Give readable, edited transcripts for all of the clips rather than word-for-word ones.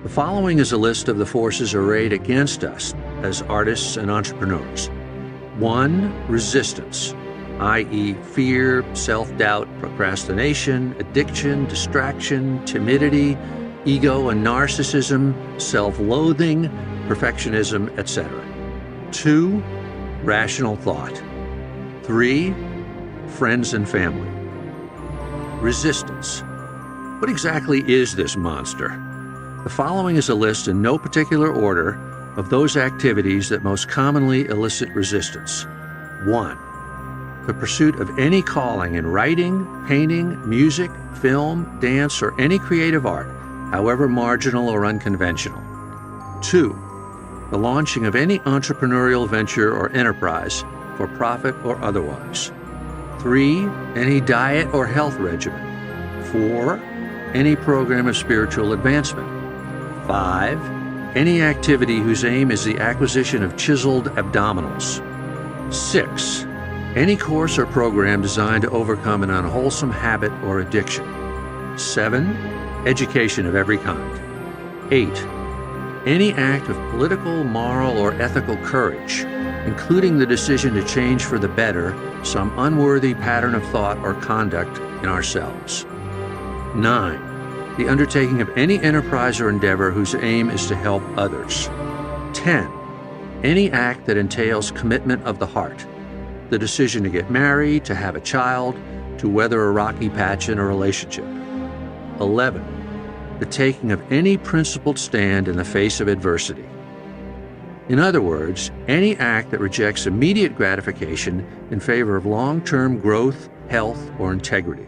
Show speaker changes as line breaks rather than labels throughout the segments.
The following is a list of the forces arrayed against us as artists and entrepreneurs. 1. Resistance, i.e. fear, self-doubt, procrastination, addiction, distraction, timidity, ego and narcissism, self-loathing, perfectionism, etc. 2. Rational thought. 3. Friends and family. Resistance. What exactly is this monster? The following is a list in no particular order of those activities that most commonly elicit resistance. 1. The pursuit of any calling in writing, painting, music, film, dance, or any creative art, however marginal or unconventional. 2. The launching of any entrepreneurial venture or enterprise, for profit or otherwise. 3. Any diet or health regimen. 4. Any program of spiritual advancement. 5. Any activity whose aim is the acquisition of chiseled abdominals. 6. Any course or program designed to overcome an unwholesome habit or addiction. 7. Education of every kind. 8. Any act of political, moral, or ethical courage, including the decision to change for the better some unworthy pattern of thought or conduct in ourselves. 9. The undertaking of any enterprise or endeavor whose aim is to help others. 10. Any act that entails commitment of the heart, the decision to get married, to have a child, to weather a rocky patch in a relationship. 11. The taking of any principled stand in the face of adversity. In other words, any act that rejects immediate gratification in favor of long-term growth, health, or integrity.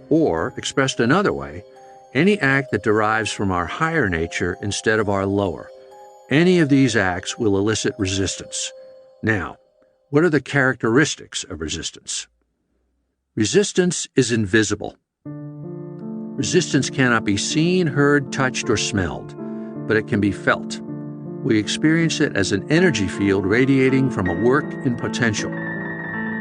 Or, expressed another way, any act that derives from our higher nature instead of our lower. Any of these acts will elicit resistance. Now, what are the characteristics of resistance? Resistance is invisible. Resistance cannot be seen, heard, touched, or smelled, but it can be felt. We experience it as an energy field radiating from a work in potential.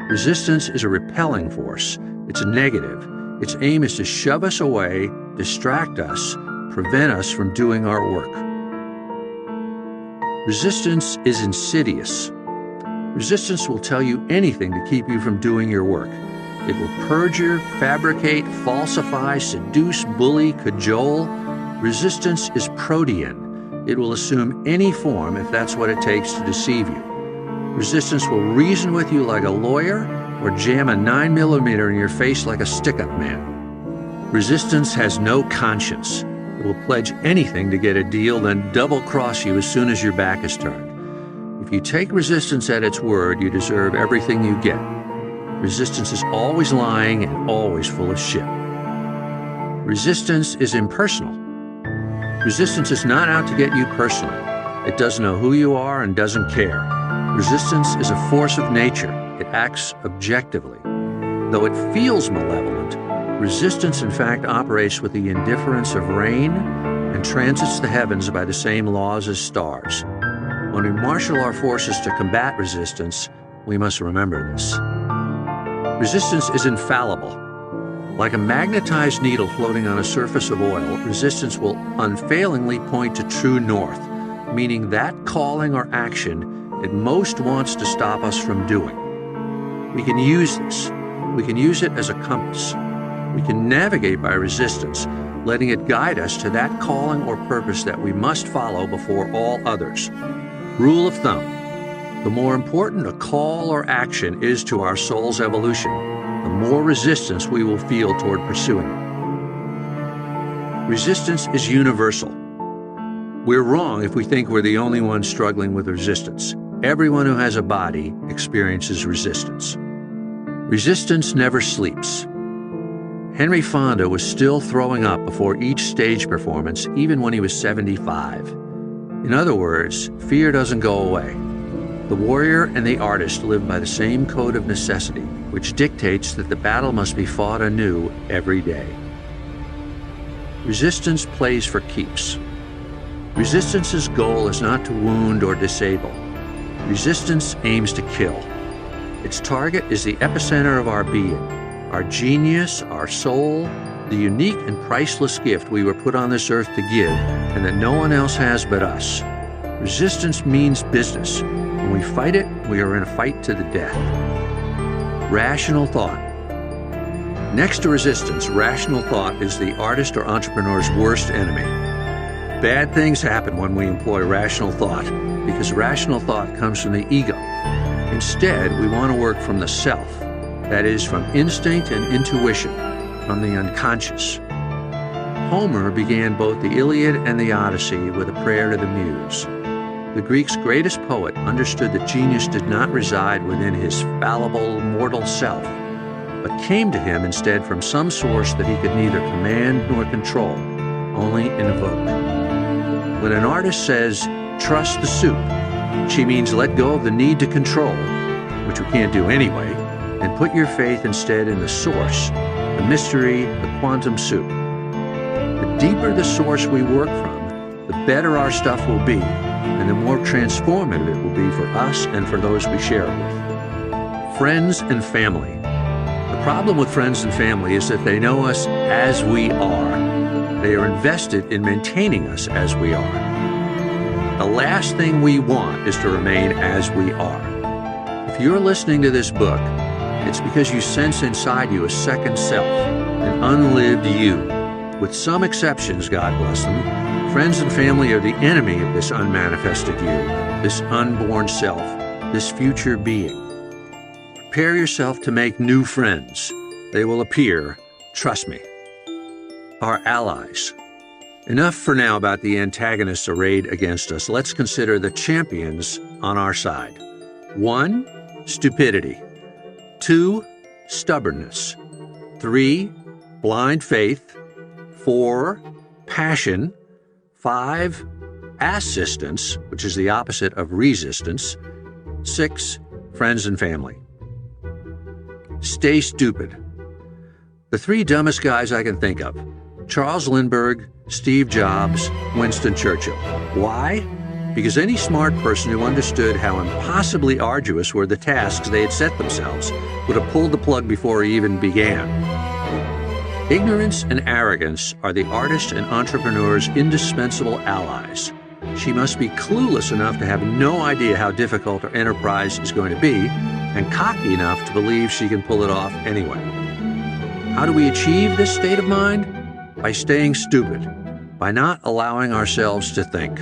Resistance is a repelling force. It's negative. Its aim is to shove us away, distract us, prevent us from doing our work. Resistance is insidious. Resistance will tell you anything to keep you from doing your work. It will perjure, fabricate, falsify, seduce, bully, cajole. Resistance is protean. It will assume any form if that's what it takes to deceive you. Resistance will reason with you like a lawyer or jam a 9mm in your face like a stick-up man. Resistance has no conscience. It will pledge anything to get a deal, then double-cross you as soon as your back is turned. If you take resistance at its word, you deserve everything you get. Resistance is always lying and always full of shit. Resistance is impersonal. Resistance is not out to get you personally. It doesn't know who you are and doesn't care. Resistance is a force of nature. It acts objectively. Though it feels malevolent, resistance in fact operates with the indifference of rain and transits the heavens by the same laws as stars. When we marshal our forces to combat resistance, we must remember this. Resistance is infallible. Like a magnetized needle floating on a surface of oil, resistance will unfailingly point to true north, meaning that calling or action it most wants to stop us from doing. We can use this. We can use it as a compass. We can navigate by resistance, letting it guide us to that calling or purpose that we must follow before all others. Rule of thumb: the more important a call or action is to our soul's evolution, the more resistance we will feel toward pursuing it. Resistance is universal. We're wrong if we think we're the only ones struggling with resistance. Everyone who has a body experiences resistance. Resistance never sleeps. Henry Fonda was still throwing up before each stage performance, even when he was 75. In other words, fear doesn't go away. The warrior and the artist live by the same code of necessity, which dictates that the battle must be fought anew every day. Resistance plays for keeps. Resistance's goal is not to wound or disable. Resistance aims to kill. Its target is the epicenter of our being, our genius, our soul, the unique and priceless gift we were put on this earth to give and that no one else has but us. Resistance means business. When we fight it, we are in a fight to the death. Rational thought. Next to resistance, rational thought is the artist or entrepreneur's worst enemy. Bad things happen when we employ rational thought because rational thought comes from the ego. Instead, we want to work from the self, that is, from instinct and intuition, from the unconscious. Homer began both the Iliad and the Odyssey with a prayer to the Muse. The Greeks' greatest poet understood that genius did not reside within his fallible, mortal self, but came to him instead from some source that he could neither command nor control, only invoke. When an artist says, "Trust the soup," she means let go of the need to control, which we can't do anyway, and put your faith instead in the source, the mystery, the quantum soup. The deeper the source we work from, the better our stuff will be, and the more transformative it will be for us and for those we share it with. Friends and family. The problem with friends and family is that they know us as we are. They are invested in maintaining us as we are. The last thing we want is to remain as we are. If you're listening to this book, it's because you sense inside you a second self, an unlived you. With some exceptions, God bless them, friends and family are the enemy of this unmanifested you, this unborn self, this future being. Prepare yourself to make new friends. They will appear, trust me. Our allies. Enough for now about the antagonists arrayed against us. Let's consider the champions on our side. 1. Stupidity. 2. Stubbornness. 3. Blind faith. 4. Passion. 5. Assistance, which is the opposite of resistance. 6. Friends and family. Stay stupid. The 3 dumbest guys I can think of: Charles Lindbergh, Steve Jobs, Winston Churchill. Why? Because any smart person who understood how impossibly arduous were the tasks they had set themselves would have pulled the plug before he even began. Ignorance and arrogance are the artist and entrepreneur's indispensable allies. She must be clueless enough to have no idea how difficult her enterprise is going to be, and cocky enough to believe she can pull it off anyway. How do we achieve this state of mind? By staying stupid, by not allowing ourselves to think.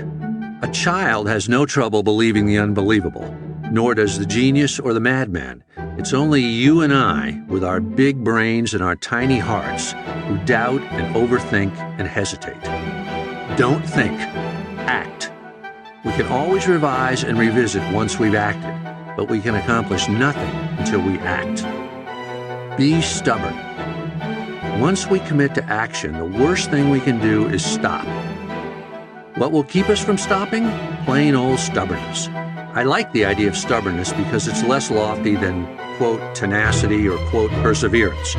A child has no trouble believing the unbelievable, nor does the genius or the madman. It's only you and I, with our big brains and our tiny hearts, who doubt and overthink and hesitate. Don't think, act. We can always revise and revisit once we've acted, but we can accomplish nothing until we act. Be stubborn. Once we commit to action, the worst thing we can do is stop. What will keep us from stopping? Plain old stubbornness. I like the idea of stubbornness because it's less lofty than, quote, tenacity or, quote, perseverance.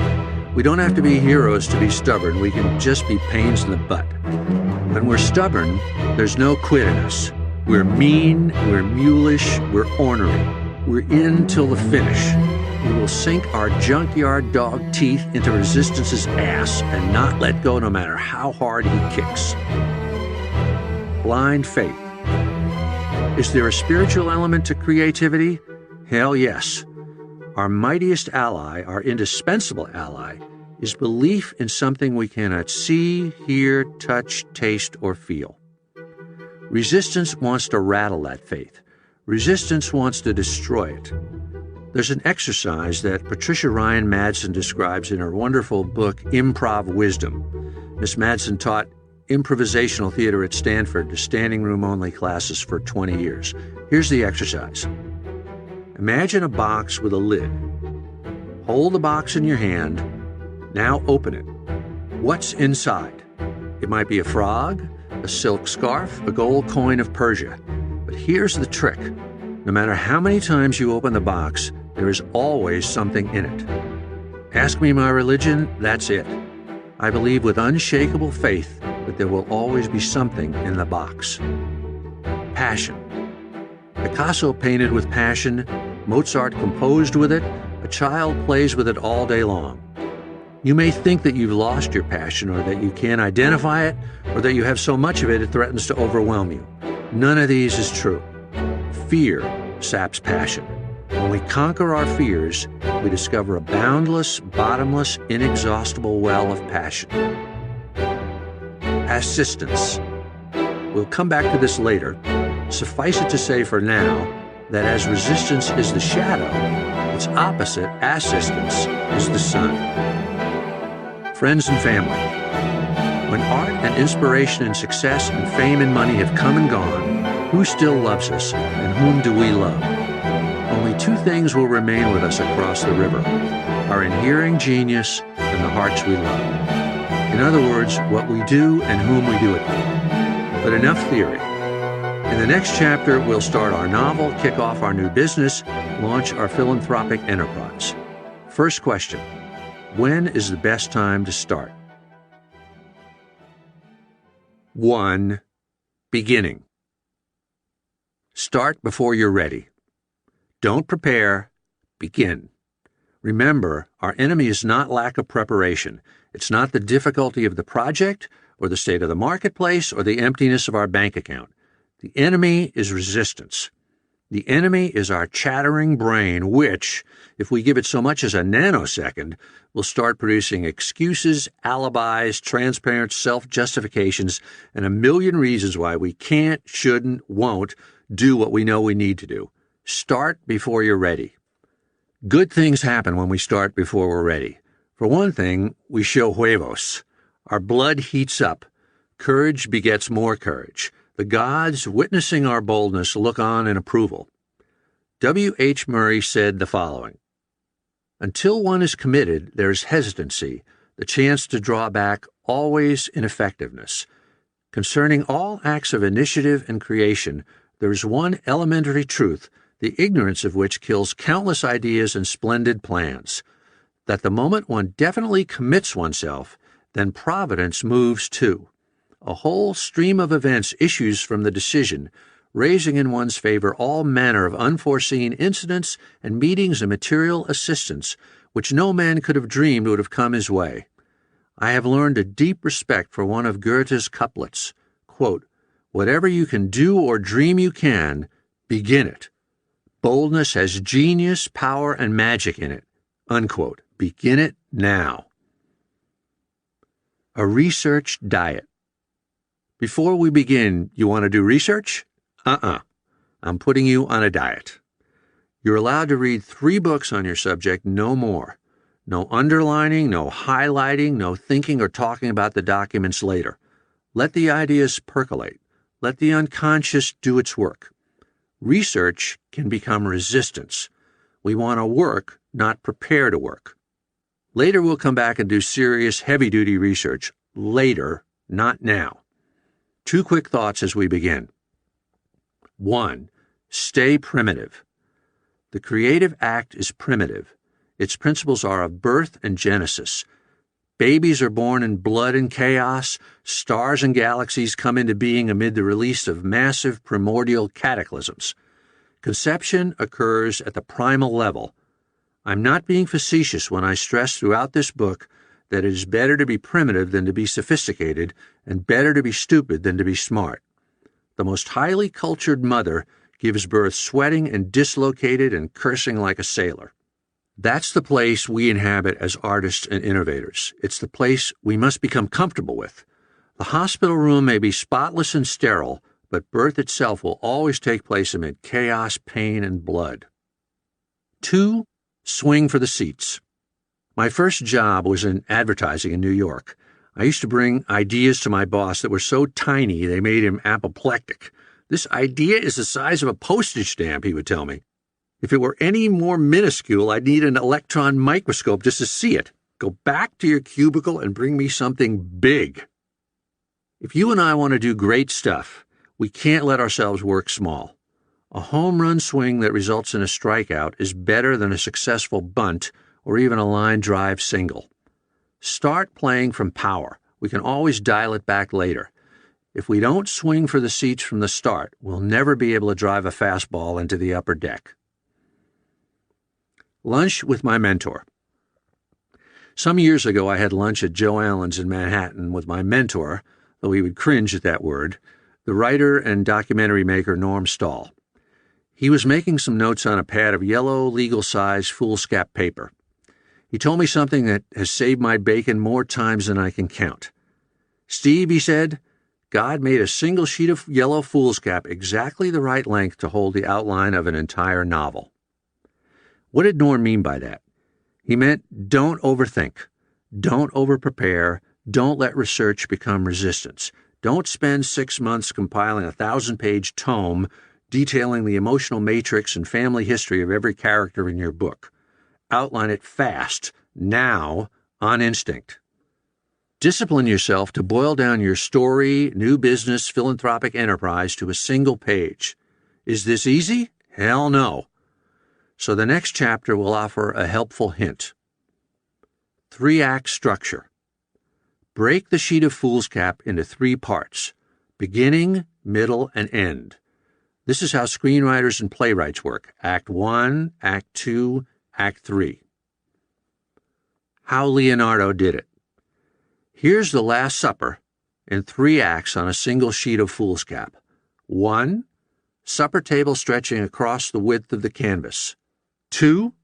We don't have to be heroes to be stubborn. We can just be pains in the butt. When we're stubborn, there's no quit in us. We're mean, we're mulish, we're ornery. We're in till the finish. We will sink our junkyard dog teeth into resistance's ass and not let go no matter how hard he kicks. Blind faith. Is there a spiritual element to creativity? Hell yes. Our mightiest ally, our indispensable ally, is belief in something we cannot see, hear, touch, taste, or feel. Resistance wants to rattle that faith. Resistance wants to destroy it. There's an exercise that Patricia Ryan Madsen describes in her wonderful book, Improv Wisdom. Miss Madsen taught improvisational theater at Stanford to standing room only classes for 20 years. Here's the exercise. Imagine a box with a lid. Hold the box in your hand. Now open it. What's inside? It might be a frog, a silk scarf, a gold coin of Persia. But here's the trick. No matter how many times you open the box, there is always something in it. Ask me my religion, that's it. I believe with unshakable faith that there will always be something in the box. Passion. Picasso painted with passion, Mozart composed with it, a child plays with it all day long. You may think that you've lost your passion, or that you can't identify it, or that you have so much of it threatens to overwhelm you. None of these is true. Fear saps passion. When we conquer our fears, we discover a boundless, bottomless, inexhaustible well of passion. Assistance. We'll come back to this later. Suffice it to say for now that as resistance is the shadow, its opposite, assistance, is the sun. Friends and family. When art and inspiration and success and fame and money have come and gone, who still loves us and whom do we love? Only two things will remain with us across the river: our inhering genius and the hearts we love. In other words, what we do and whom we do it for. But enough theory. In the next chapter, we'll start our novel, kick off our new business, launch our philanthropic enterprise. First question: when is the best time to start? 1. Beginning. Start before you're ready. Don't prepare, begin. Remember, our enemy is not lack of preparation. It's not the difficulty of the project, or the state of the marketplace, or the emptiness of our bank account. The enemy is resistance. The enemy is our chattering brain, which, if we give it so much as a nanosecond, will start producing excuses, alibis, transparent self-justifications, and a million reasons why we can't, shouldn't, won't do what we know we need to do. Start before you're ready. Good things happen when we start before we're ready. For one thing, we show huevos. Our blood heats up. Courage begets more courage. The gods, witnessing our boldness, look on in approval. W. H. Murray said the following: "Until one is committed, there is hesitancy, the chance to draw back, always ineffectiveness. Concerning all acts of initiative and creation, there is one elementary truth, the ignorance of which kills countless ideas and splendid plans: that the moment one definitely commits oneself, then providence moves too. A whole stream of events issues from the decision, raising in one's favor all manner of unforeseen incidents and meetings and material assistance, which no man could have dreamed would have come his way. I have learned a deep respect for one of Goethe's couplets, quote, 'Whatever you can do or dream you can, begin it. Boldness has genius, power, and magic in it,' unquote. Begin it now." A research diet. Before we begin, you want to do research? I'm putting you on a diet. You're allowed to read 3 books on your subject, no more. No underlining, no highlighting, no thinking or talking about the documents later. Let the ideas percolate. Let the unconscious do its work. Research can become resistance. We want to work, not prepare to work. Later we'll come back and do serious, heavy-duty research. Later, not now. 2 quick thoughts as we begin. 1. Stay primitive. The creative act is primitive. Its principles are of birth and genesis. Babies are born in blood and chaos. Stars and galaxies come into being amid the release of massive primordial cataclysms. Conception occurs at the primal level. I'm not being facetious when I stress throughout this book that it is better to be primitive than to be sophisticated, and better to be stupid than to be smart. The most highly cultured mother gives birth sweating and dislocated and cursing like a sailor. That's the place we inhabit as artists and innovators. It's the place we must become comfortable with. The hospital room may be spotless and sterile, but birth itself will always take place amid chaos, pain, and blood. 2. Swing for the seats. My first job was in advertising in New York. I used to bring ideas to my boss that were so tiny they made him apoplectic. "This idea is the size of a postage stamp," he would tell me. "If it were any more minuscule, I'd need an electron microscope just to see it. Go back to your cubicle and bring me something big." If you and I want to do great stuff, we can't let ourselves work small. A home run swing that results in a strikeout is better than a successful bunt or even a line drive single. Start playing from power. We can always dial it back later. If we don't swing for the seats from the start, we'll never be able to drive a fastball into the upper deck. Lunch with my mentor. Some years ago, I had lunch at Joe Allen's in Manhattan with my mentor, though he would cringe at that word, the writer and documentary maker Norm Stahl. He was making some notes on a pad of yellow, legal-size foolscap paper. He told me something that has saved my bacon more times than I can count. "Steve," he said, "God made a single sheet of yellow foolscap exactly the right length to hold the outline of an entire novel." What did Norm mean by that? He meant don't overthink, don't overprepare, don't let research become resistance. Don't spend 6 months compiling a 1,000-page tome detailing the emotional matrix and family history of every character in your book. Outline it fast, now, on instinct. Discipline yourself to boil down your story, new business, philanthropic enterprise to a single page. Is this easy? Hell no. So the next chapter will offer a helpful hint. 3-act structure. Break the sheet of foolscap into 3 parts: beginning, middle, and end. This is how screenwriters and playwrights work: Act 1, Act 2, Act 3. How Leonardo did it. Here's the Last Supper in 3 acts on a single sheet of foolscap. 1, supper table stretching across the width of the canvas. 2,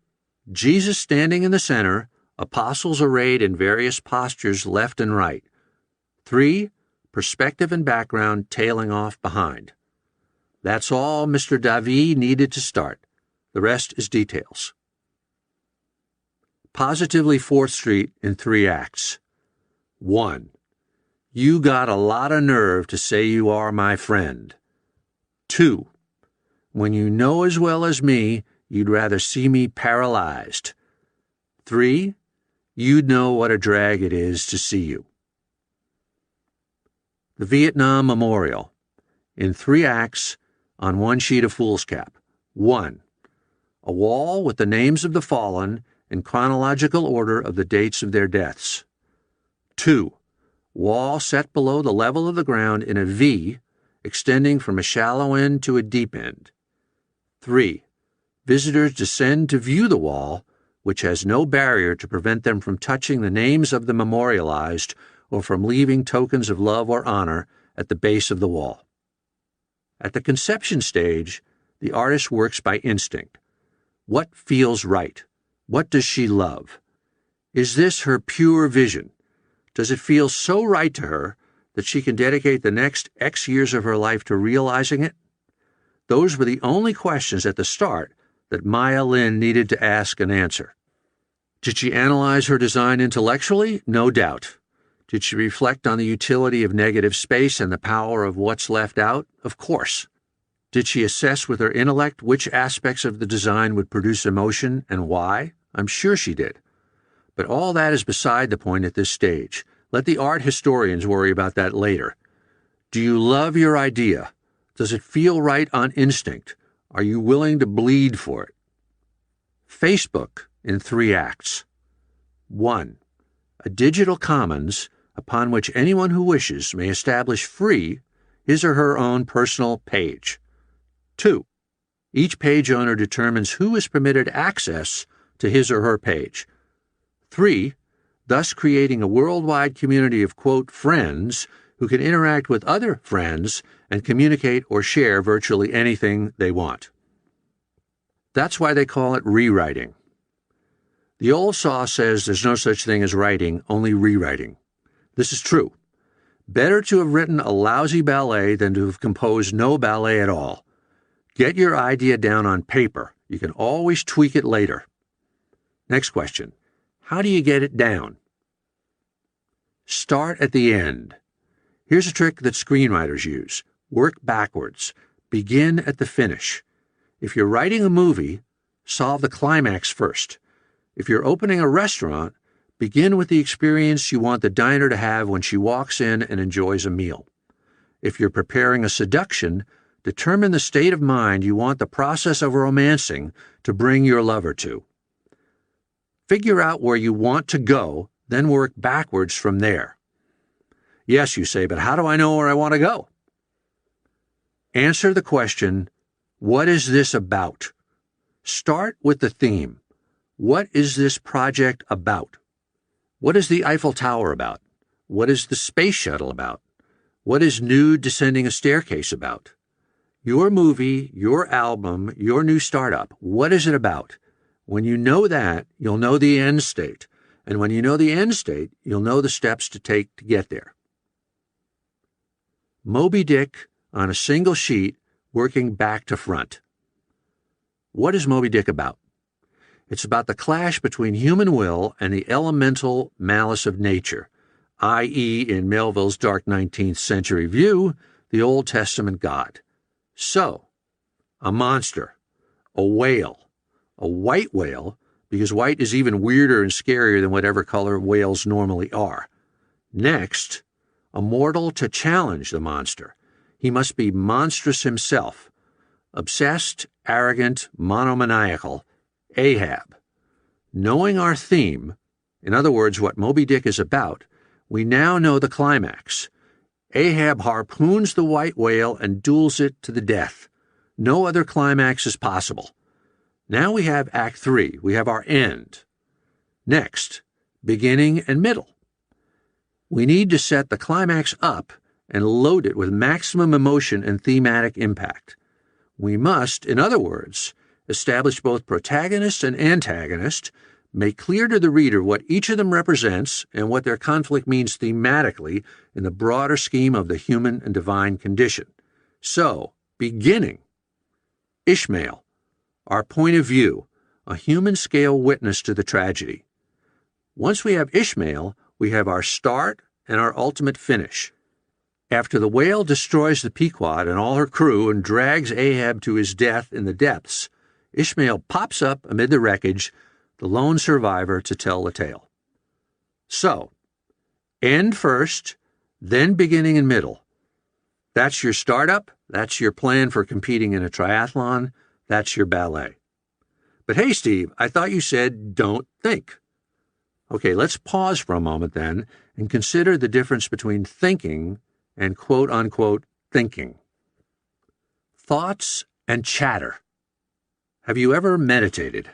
Jesus standing in the center, apostles arrayed in various postures left and right. 3, perspective and background tailing off behind. That's all Mr. David needed to start. The rest is details. Positively 4th Street in 3 acts. 1. You got a lot of nerve to say you are my friend. 2. When you know as well as me, you'd rather see me paralyzed. 3. You'd know what a drag it is to see you. The Vietnam Memorial in 3 acts on 1 sheet of foolscap. 1. A wall with the names of the fallen in chronological order of the dates of their deaths. 2. Wall set below the level of the ground in a V, extending from a shallow end to a deep end. 3. Visitors descend to view the wall, which has no barrier to prevent them from touching the names of the memorialized or from leaving tokens of love or honor at the base of the wall. At the conception stage, the artist works by instinct. What feels right? What does she love? Is this her pure vision? Does it feel so right to her that she can dedicate the next X years of her life to realizing it? Those were the only questions at the start that Maya Lin needed to ask and answer. Did she analyze her design intellectually? No doubt. Did she reflect on the utility of negative space and the power of what's left out? Of course. Did she assess with her intellect which aspects of the design would produce emotion and why? I'm sure she did. But all that is beside the point at this stage. Let the art historians worry about that later. Do you love your idea? Does it feel right on instinct? Are you willing to bleed for it? Facebook in 3 acts. 1. A digital commons upon which anyone who wishes may establish free his or her own personal page. 2. Each page owner determines who is permitted access to his or her page. 3. Thus creating a worldwide community of, quote, friends who can interact with other friends and communicate or share virtually anything they want. That's why they call it rewriting. The old saw says there's no such thing as writing, only rewriting. This is true. Better to have written a lousy ballet than to have composed no ballet at all. Get your idea down on paper. You can always tweak it later. Next question. How do you get it down? Start at the end. Here's a trick that screenwriters use. Work backwards. Begin at the finish. If you're writing a movie, solve the climax first. If you're opening a restaurant, begin with the experience you want the diner to have when she walks in and enjoys a meal. If you're preparing a seduction, determine the state of mind you want the process of romancing to bring your lover to. Figure out where you want to go, then work backwards from there. Yes, you say, but how do I know where I want to go? Answer the question, what is this about? Start with the theme. What is this project about? What is the Eiffel Tower about? What is the space shuttle about? What is nude descending a staircase about? Your movie, your album, your new startup, what is it about? When you know that, you'll know the end state. And when you know the end state, you'll know the steps to take to get there. Moby Dick on a single sheet, working back to front. What is Moby Dick about? It's about the clash between human will and the elemental malice of nature, i.e., in Melville's dark 19th century view, the Old Testament God. So, a monster, a whale, a white whale, because white is even weirder and scarier than whatever color whales normally are. Next, a mortal to challenge the monster. He must be monstrous himself, obsessed, arrogant, monomaniacal, Ahab. Knowing our theme, in other words, what Moby Dick is about, we now know the climax. Ahab harpoons the white whale and duels it to the death. No other climax is possible. Now we have Act 3. We have our end. Next, beginning and middle. We need to set the climax up and load it with maximum emotion and thematic impact. We must, in other words, establish both protagonist and antagonist, make clear to the reader what each of them represents and what their conflict means thematically in the broader scheme of the human and divine condition. So, beginning. Ishmael, our point of view, a human-scale witness to the tragedy. Once we have Ishmael, we have our start and our ultimate finish. After the whale destroys the Pequod and all her crew and drags Ahab to his death in the depths, Ishmael pops up amid the wreckage, the lone survivor to tell the tale. So, end first, then beginning and middle. That's your startup, that's your plan for competing in a triathlon, that's your ballet. But hey, Steve, I thought you said don't think. Okay, let's pause for a moment then and consider the difference between thinking and quote-unquote thinking. Thoughts and chatter. Have you ever meditated?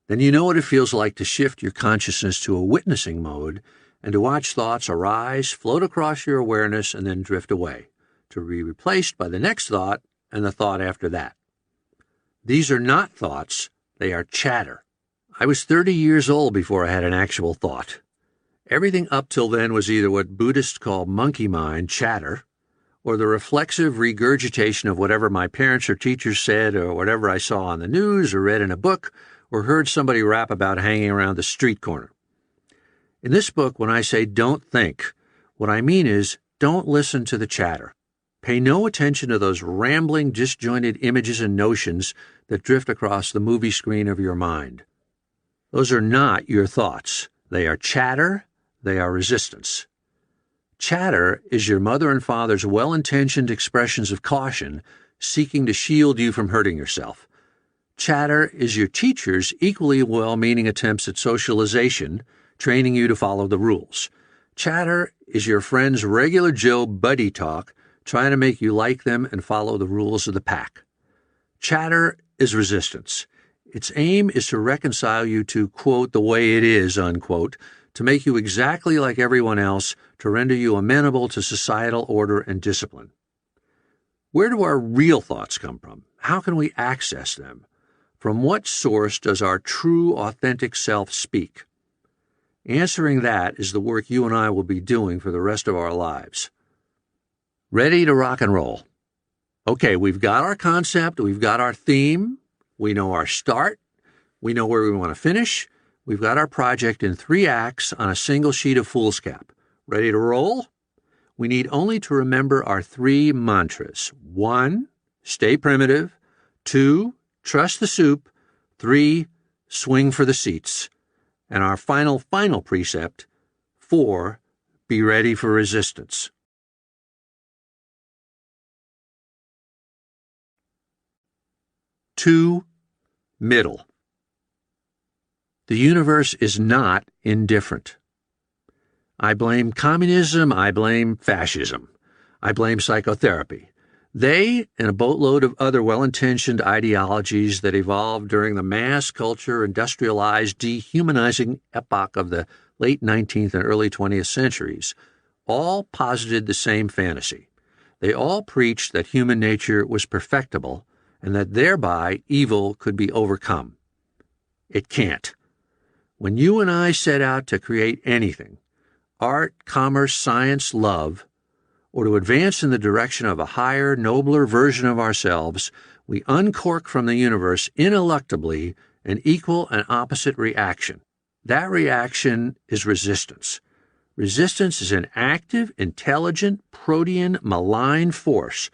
Then you know what it feels like to shift your consciousness to a witnessing mode and to watch thoughts arise, float across your awareness, and then drift away, to be replaced by the next thought and the thought after that. These are not thoughts, they are chatter. I was 30 years old before I had an actual thought. Everything up till then was either what Buddhists call monkey mind, chatter, or the reflexive regurgitation of whatever my parents or teachers said or whatever I saw on the news or read in a book or heard somebody rap about hanging around the street corner. In this book, when I say don't think, what I mean is don't listen to the chatter. Pay no attention to those rambling, disjointed images and notions that drift across the movie screen of your mind. Those are not your thoughts. They are chatter. They are resistance. Chatter is your mother and father's well-intentioned expressions of caution, seeking to shield you from hurting yourself. Chatter is your teacher's equally well-meaning attempts at socialization, training you to follow the rules. Chatter is your friend's regular Joe buddy talk, trying to make you like them and follow the rules of the pack. Chatter is resistance. Its aim is to reconcile you to, quote, the way it is, unquote, to make you exactly like everyone else, to render you amenable to societal order and discipline. Where do our real thoughts come from? How can we access them? From what source does our true, authentic self speak? Answering that is the work you and I will be doing for the rest of our lives. Ready to rock and roll? Okay, we've got our concept, we've got our theme, we know our start, we know where we want to finish, we've got our project in 3 acts on a single sheet of foolscap. Ready to roll? We need only to remember our 3 mantras. 1, stay primitive. 2, trust the soup. 3, swing for the seats. And our final precept, 4, be ready for resistance. Two, middle. The universe is not indifferent. I blame communism, I blame fascism, I blame psychotherapy. They, and a boatload of other well-intentioned ideologies that evolved during the mass culture industrialized dehumanizing epoch of the late 19th and early 20th centuries, all posited the same fantasy. They all preached that human nature was perfectible and that thereby evil could be overcome. It can't. When you and I set out to create anything, art, commerce, science, love, or to advance in the direction of a higher, nobler version of ourselves, we uncork from the universe ineluctably an equal and opposite reaction. That reaction is resistance. Resistance is an active, intelligent, protean, malign force,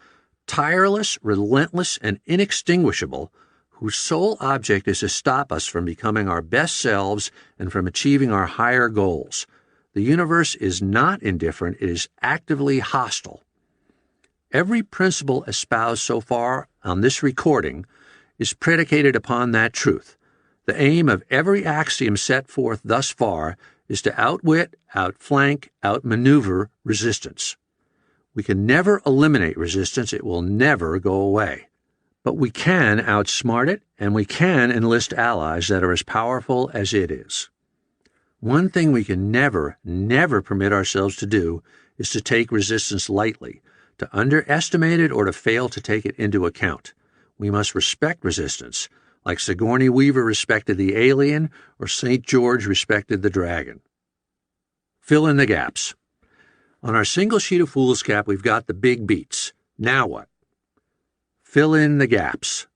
tireless, relentless, and inextinguishable, whose sole object is to stop us from becoming our best selves and from achieving our higher goals. The universe is not indifferent, it is actively hostile. Every principle espoused so far on this recording is predicated upon that truth. The aim of every axiom set forth thus far is to outwit, outflank, outmaneuver resistance. We can never eliminate resistance, it will never go away. But we can outsmart it, and we can enlist allies that are as powerful as it is. One thing we can never permit ourselves to do is to take resistance lightly, to underestimate it or to fail to take it into account. We must respect resistance, like Sigourney Weaver respected the alien or St. George respected the dragon. Fill in the gaps. On our single sheet of foolscap, we've got the big beats. Now what? Fill in the gaps.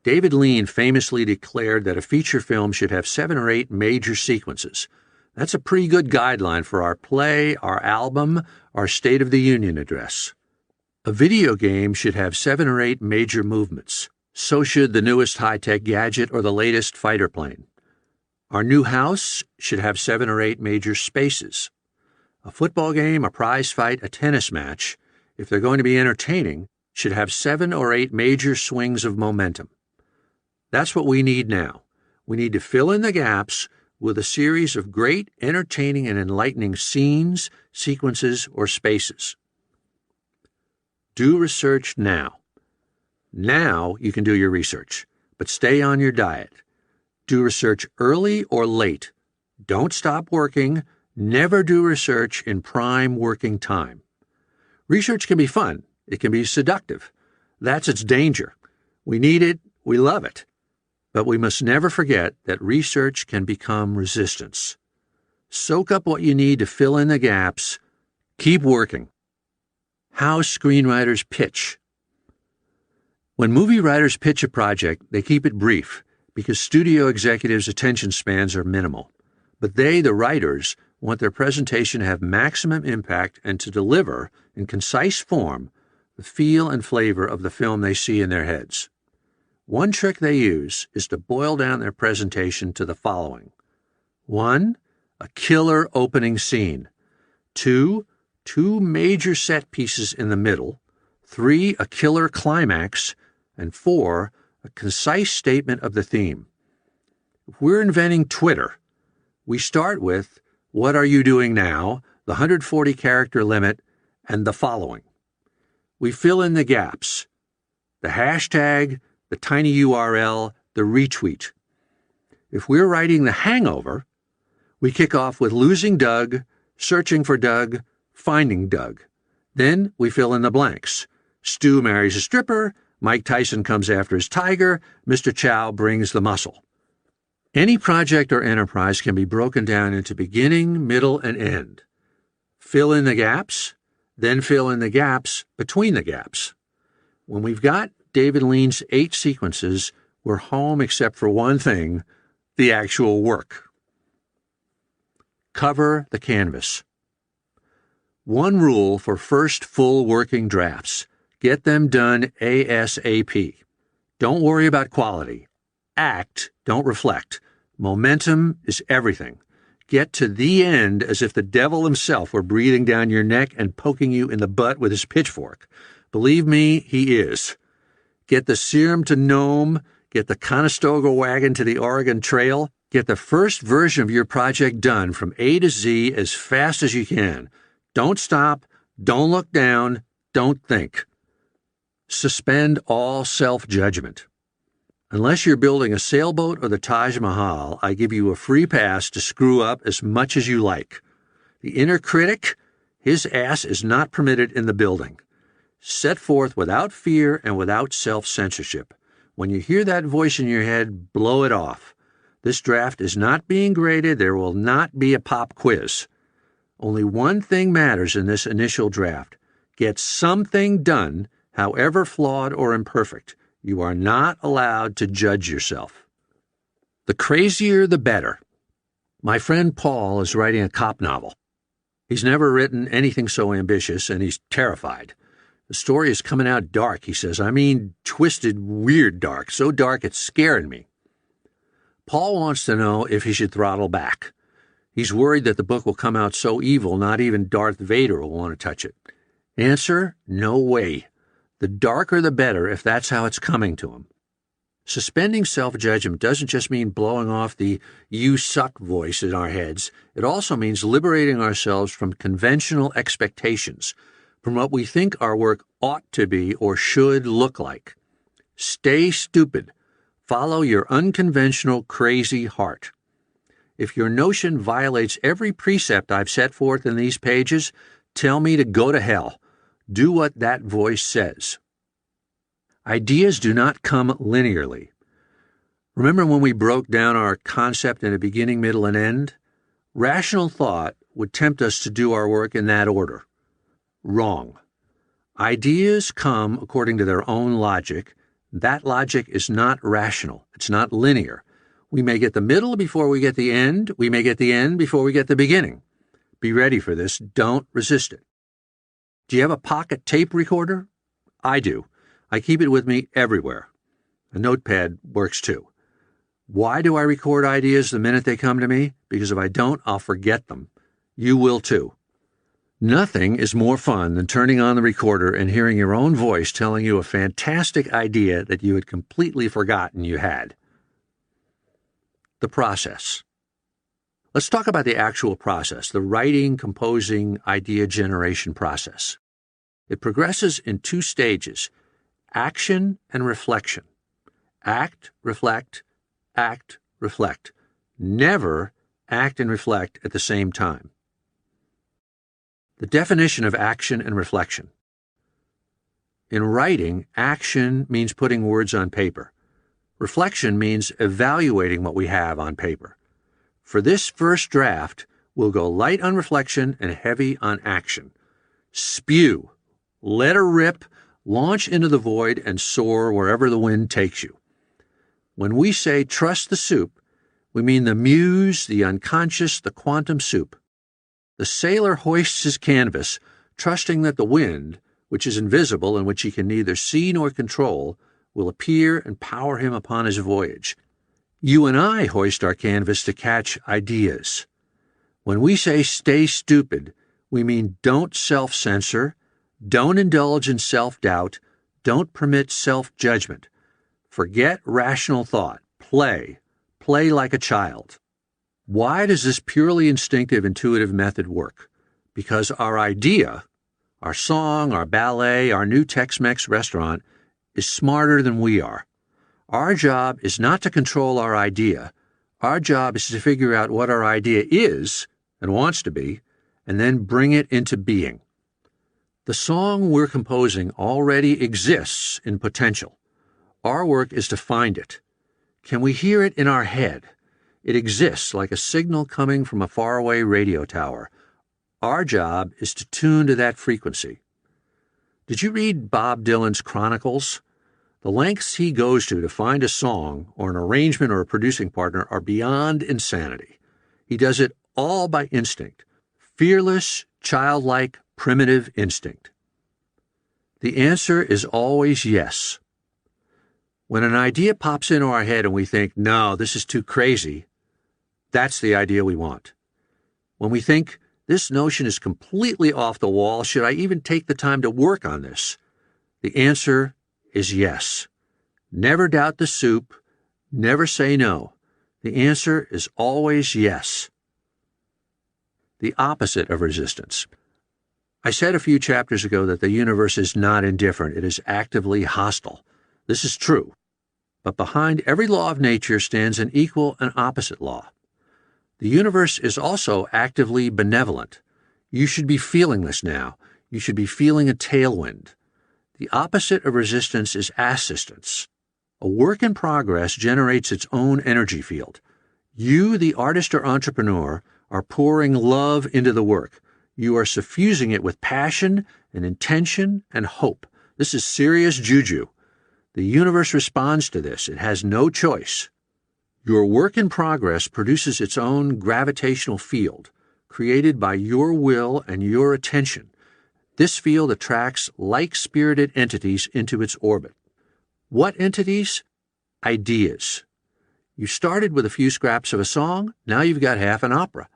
David Lean famously declared that a feature film should have 7 or 8 major sequences. That's a pretty good guideline for our play, our album, our State of the Union address. A video game should have 7 or 8 major movements. So should the newest high-tech gadget or the latest fighter plane. Our new house should have 7 or 8 major spaces. A football game, a prize fight, a tennis match, if they're going to be entertaining, should have 7 or 8 major swings of momentum. That's what we need now. We need to fill in the gaps with a series of great, entertaining, and enlightening scenes, sequences, or spaces. Do research now. Now you can do your research, but stay on your diet. Do research early or late. Don't stop working. Never do research in prime working time. Research can be fun. It can be seductive. That's its danger. We need it. We love it. But we must never forget that research can become resistance. Soak up what you need to fill in the gaps. Keep working. How screenwriters pitch. When movie writers pitch a project, they keep it brief because studio executives' attention spans are minimal. But they, the writers, want their presentation to have maximum impact and to deliver, in concise form, the feel and flavor of the film they see in their heads. One trick they use is to boil down their presentation to the following. 1. A killer opening scene. 2. 2 major set pieces in the middle. 3. A killer climax. And 4. A concise statement of the theme. If we're inventing Twitter, we start with, what are you doing now, the 140-character limit, and the following. We fill in the gaps. The hashtag, the tiny URL, the retweet. If we're writing The Hangover, we kick off with losing Doug, searching for Doug, finding Doug. Then we fill in the blanks. Stu marries a stripper, Mike Tyson comes after his tiger, Mr. Chow brings the muscle. Any project or enterprise can be broken down into beginning, middle, and end. Fill in the gaps, then fill in the gaps between the gaps. When we've got David Lean's 8 sequences, we're home except for one thing, the actual work. Cover the canvas. One rule for first full working drafts. Get them done ASAP. Don't worry about quality. Act, don't reflect. Momentum is everything. Get to the end as if the devil himself were breathing down your neck and poking you in the butt with his pitchfork. Believe me, he is. Get the serum to Nome, get the Conestoga wagon to the Oregon Trail, get the first version of your project done from A to Z as fast as you can. Don't stop, don't look down, don't think. Suspend all self-judgment. Unless you're building a sailboat or the Taj Mahal, I give you a free pass to screw up as much as you like. The inner critic, his ass is not permitted in the building. Set forth without fear and without self-censorship. When you hear that voice in your head, blow it off. This draft is not being graded. There will not be a pop quiz. Only one thing matters in this initial draft. Get something done, however flawed or imperfect. You are not allowed to judge yourself. The crazier, the better. My friend Paul is writing a cop novel. He's never written anything so ambitious, and he's terrified. The story is coming out dark, he says. I mean, twisted, weird dark. So dark it's scaring me. Paul wants to know if he should throttle back. He's worried that the book will come out so evil not even Darth Vader will want to touch it. Answer, no way. The darker the better if that's how it's coming to him. Suspending self-judgment doesn't just mean blowing off the you suck voice in our heads. It also means liberating ourselves from conventional expectations, from what we think our work ought to be or should look like. Stay stupid. Follow your unconventional, crazy heart. If your notion violates every precept I've set forth in these pages, tell me to go to hell. Do what that voice says. Ideas do not come linearly. Remember when we broke down our concept in a beginning, middle, and end? Rational thought would tempt us to do our work in that order. Wrong. Ideas come according to their own logic. That logic is not rational. It's not linear. We may get the middle before we get the end. We may get the end before we get the beginning. Be ready for this. Don't resist it. Do you have a pocket tape recorder? I do. I keep it with me everywhere. A notepad works too. Why do I record ideas the minute they come to me? Because if I don't, I'll forget them. You will too. Nothing is more fun than turning on the recorder and hearing your own voice telling you a fantastic idea that you had completely forgotten you had. The process. Let's talk about the actual process, the writing, composing, idea generation process. It progresses in two stages, action and reflection. Act, reflect, act, reflect. Never act and reflect at the same time. The definition of action and reflection. In writing, action means putting words on paper. Reflection means evaluating what we have on paper. For this first draft, we'll go light on reflection and heavy on action. Spew. Let her rip, launch into the void, and soar wherever the wind takes you. When we say trust the soup, we mean the muse, the unconscious, the quantum soup. The sailor hoists his canvas, trusting that the wind, which is invisible and which he can neither see nor control, will appear and power him upon his voyage. You and I hoist our canvas to catch ideas. When we say stay stupid, we mean don't self-censor, don't indulge in self-doubt, don't permit self-judgment. Forget rational thought. Play. Play like a child. Why does this purely instinctive, intuitive method work? Because our idea, our song, our ballet, our new Tex-Mex restaurant, is smarter than we are. Our job is not to control our idea. Our job is to figure out what our idea is and wants to be, and then bring it into being. The song we're composing already exists in potential. Our work is to find it. Can we hear it in our head? It exists like a signal coming from a faraway radio tower. Our job is to tune to that frequency. Did you read Bob Dylan's Chronicles? The lengths he goes to find a song or an arrangement or a producing partner are beyond insanity. He does it all by instinct. Fearless, childlike, primitive instinct. The answer is always yes. When an idea pops into our head and we think, no, this is too crazy, that's the idea we want. When we think, this notion is completely off the wall, should I even take the time to work on this? The answer is yes. Never doubt the soup. Never say no. The answer is always yes. The opposite of resistance. I said a few chapters ago that the universe is not indifferent. It is actively hostile. This is true. But behind every law of nature stands an equal and opposite law. The universe is also actively benevolent. You should be feeling this now. You should be feeling a tailwind. The opposite of resistance is assistance. A work in progress generates its own energy field. You, the artist or entrepreneur, are pouring love into the work. You are suffusing it with passion and intention and hope. This is serious juju. The universe responds to this. It has no choice. Your work in progress produces its own gravitational field, created by your will and your attention. This field attracts like-spirited entities into its orbit. What entities? Ideas. You started with a few scraps of a song, now you've got half an opera.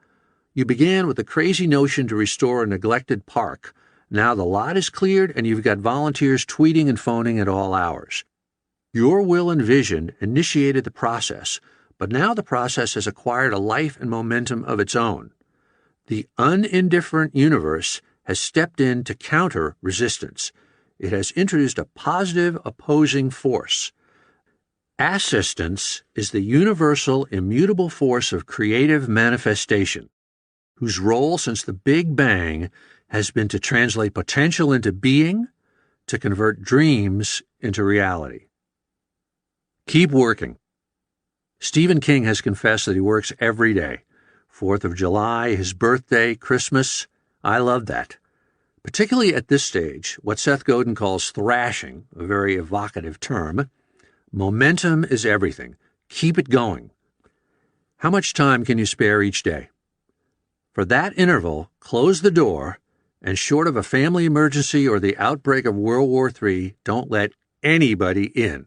You began with a crazy notion to restore a neglected park. Now the lot is cleared and you've got volunteers tweeting and phoning at all hours. Your will and vision initiated the process, but now the process has acquired a life and momentum of its own. The unindifferent universe has stepped in to counter resistance. It has introduced a positive opposing force. Assistance is the universal, immutable force of creative manifestation, whose role since the Big Bang has been to translate potential into being, to convert dreams into reality. Keep working. Stephen King has confessed that he works every day. 4th of July, his birthday, Christmas. I love that. Particularly at this stage, what Seth Godin calls thrashing, a very evocative term. Momentum is everything. Keep it going. How much time can you spare each day? For that interval, close the door, and short of a family emergency or the outbreak of World War III, don't let anybody in.